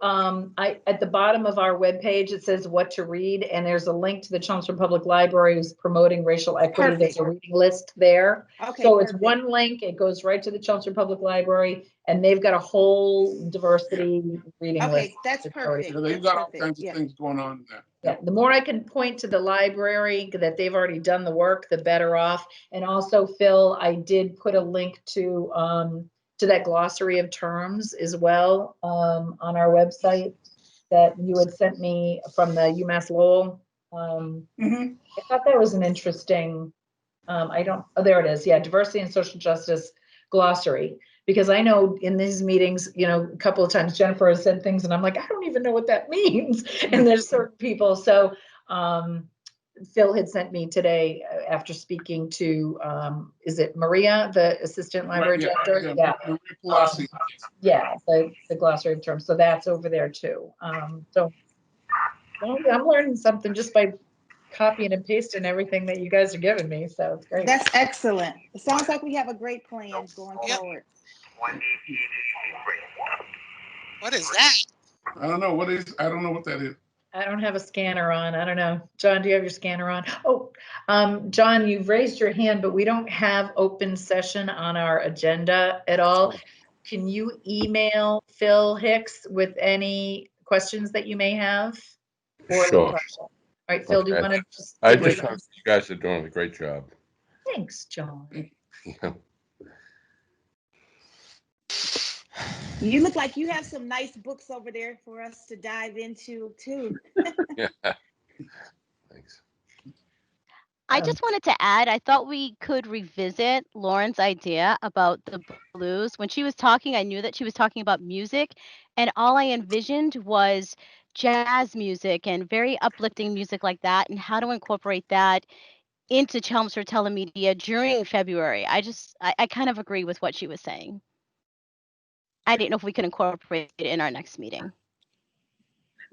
Speaker 3: at the bottom of our webpage, it says what to read, and there's a link to the Chelmsford Public Library who's promoting racial equity. There's a reading list there.
Speaker 9: Okay,
Speaker 3: so it's one link. It goes right to the Chelmsford Public Library, and they've got a whole diversity reading list.
Speaker 9: Okay, that's perfect.
Speaker 1: They've got all kinds of things going on there.
Speaker 3: Yeah, the more I can point to the library that they've already done the work, the better off. And also, Phil, I did put a link to that glossary of terms as well on our website that you had sent me from the UMass Lowell. I thought that was an interesting, there it is. Yeah, diversity and social justice glossary. Because I know in these meetings, a couple of times Jennifer has said things and I'm like, I don't even know what that means. And there's certain people. So Phil had sent me today after speaking to, is it Maria, the assistant library director?
Speaker 1: Yeah.
Speaker 3: The glossary of terms. So that's over there too. So I'm learning something just by copying and pasting everything that you guys are giving me. So it's great.
Speaker 9: That's excellent. It sounds like we have a great plan going forward.
Speaker 7: What is that?
Speaker 1: I don't know what that is.
Speaker 3: I don't have a scanner on. I don't know. John, do you have your scanner on? Oh, John, you've raised your hand, but we don't have open session on our agenda at all. Can you email Phil Hicks with any questions that you may have?
Speaker 12: Sure.
Speaker 3: All right, Phil, do you want to just?
Speaker 12: I just want to say you guys are doing a great job.
Speaker 3: Thanks, John.
Speaker 9: You look like you have some nice books over there for us to dive into too.
Speaker 12: Yeah. Thanks.
Speaker 6: I just wanted to add, I thought we could revisit Lauren's idea about the blues. When she was talking, I knew that she was talking about music, and all I envisioned was jazz music and very uplifting music like that, and how to incorporate that into Chelmsford Telemedia during February. I kind of agree with what she was saying. I didn't know if we could incorporate it in our next meeting.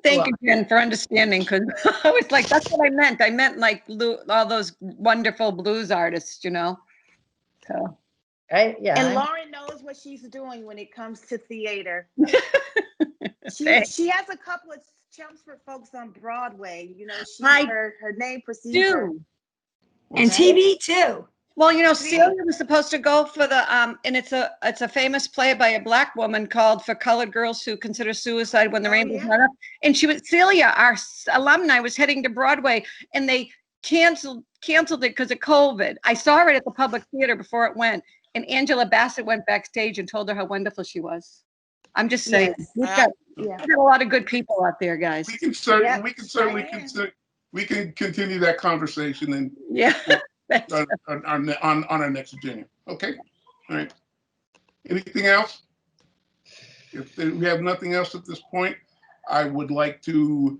Speaker 5: Thank you, Jen, for understanding, because I was like, that's what I meant. I meant like all those wonderful blues artists, So.
Speaker 9: And Lauren knows what she's doing when it comes to theater. She has a couple of Chelmsford folks on Broadway. Her name precedes her.
Speaker 4: And TV too.
Speaker 5: Well, Celia was supposed to go for the and it's a famous play by a Black woman called For Colored Girls Who Consider Suicide When the Rainbow's Not Up. And Celia, our alumni, was heading to Broadway, and they canceled it because of COVID. I saw it at the Public Theater before it went, and Angela Bassett went backstage and told her how wonderful she was. I'm just saying, we've got a lot of good people out there, guys.
Speaker 1: We can certainly continue that conversation and on our next agenda. Okay, all right. Anything else? If we have nothing else at this point, I would like to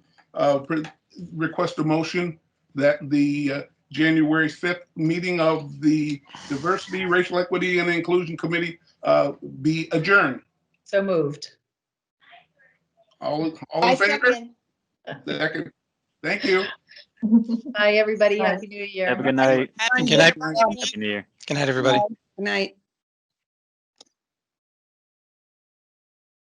Speaker 1: request a motion that the January 5th meeting of the Diversity, Racial Equity, and Inclusion Committee be adjourned.
Speaker 3: So moved.
Speaker 1: All in
Speaker 9: I
Speaker 1: favor?
Speaker 9: second.
Speaker 1: Second. Thank you.
Speaker 3: Bye, everybody.
Speaker 2: Bye.
Speaker 3: Happy New Year.
Speaker 10: Have a good night.
Speaker 7: Happy
Speaker 8: Good night.
Speaker 7: New Year.
Speaker 10: Happy New Year.
Speaker 8: Good night, everybody.
Speaker 5: Good night.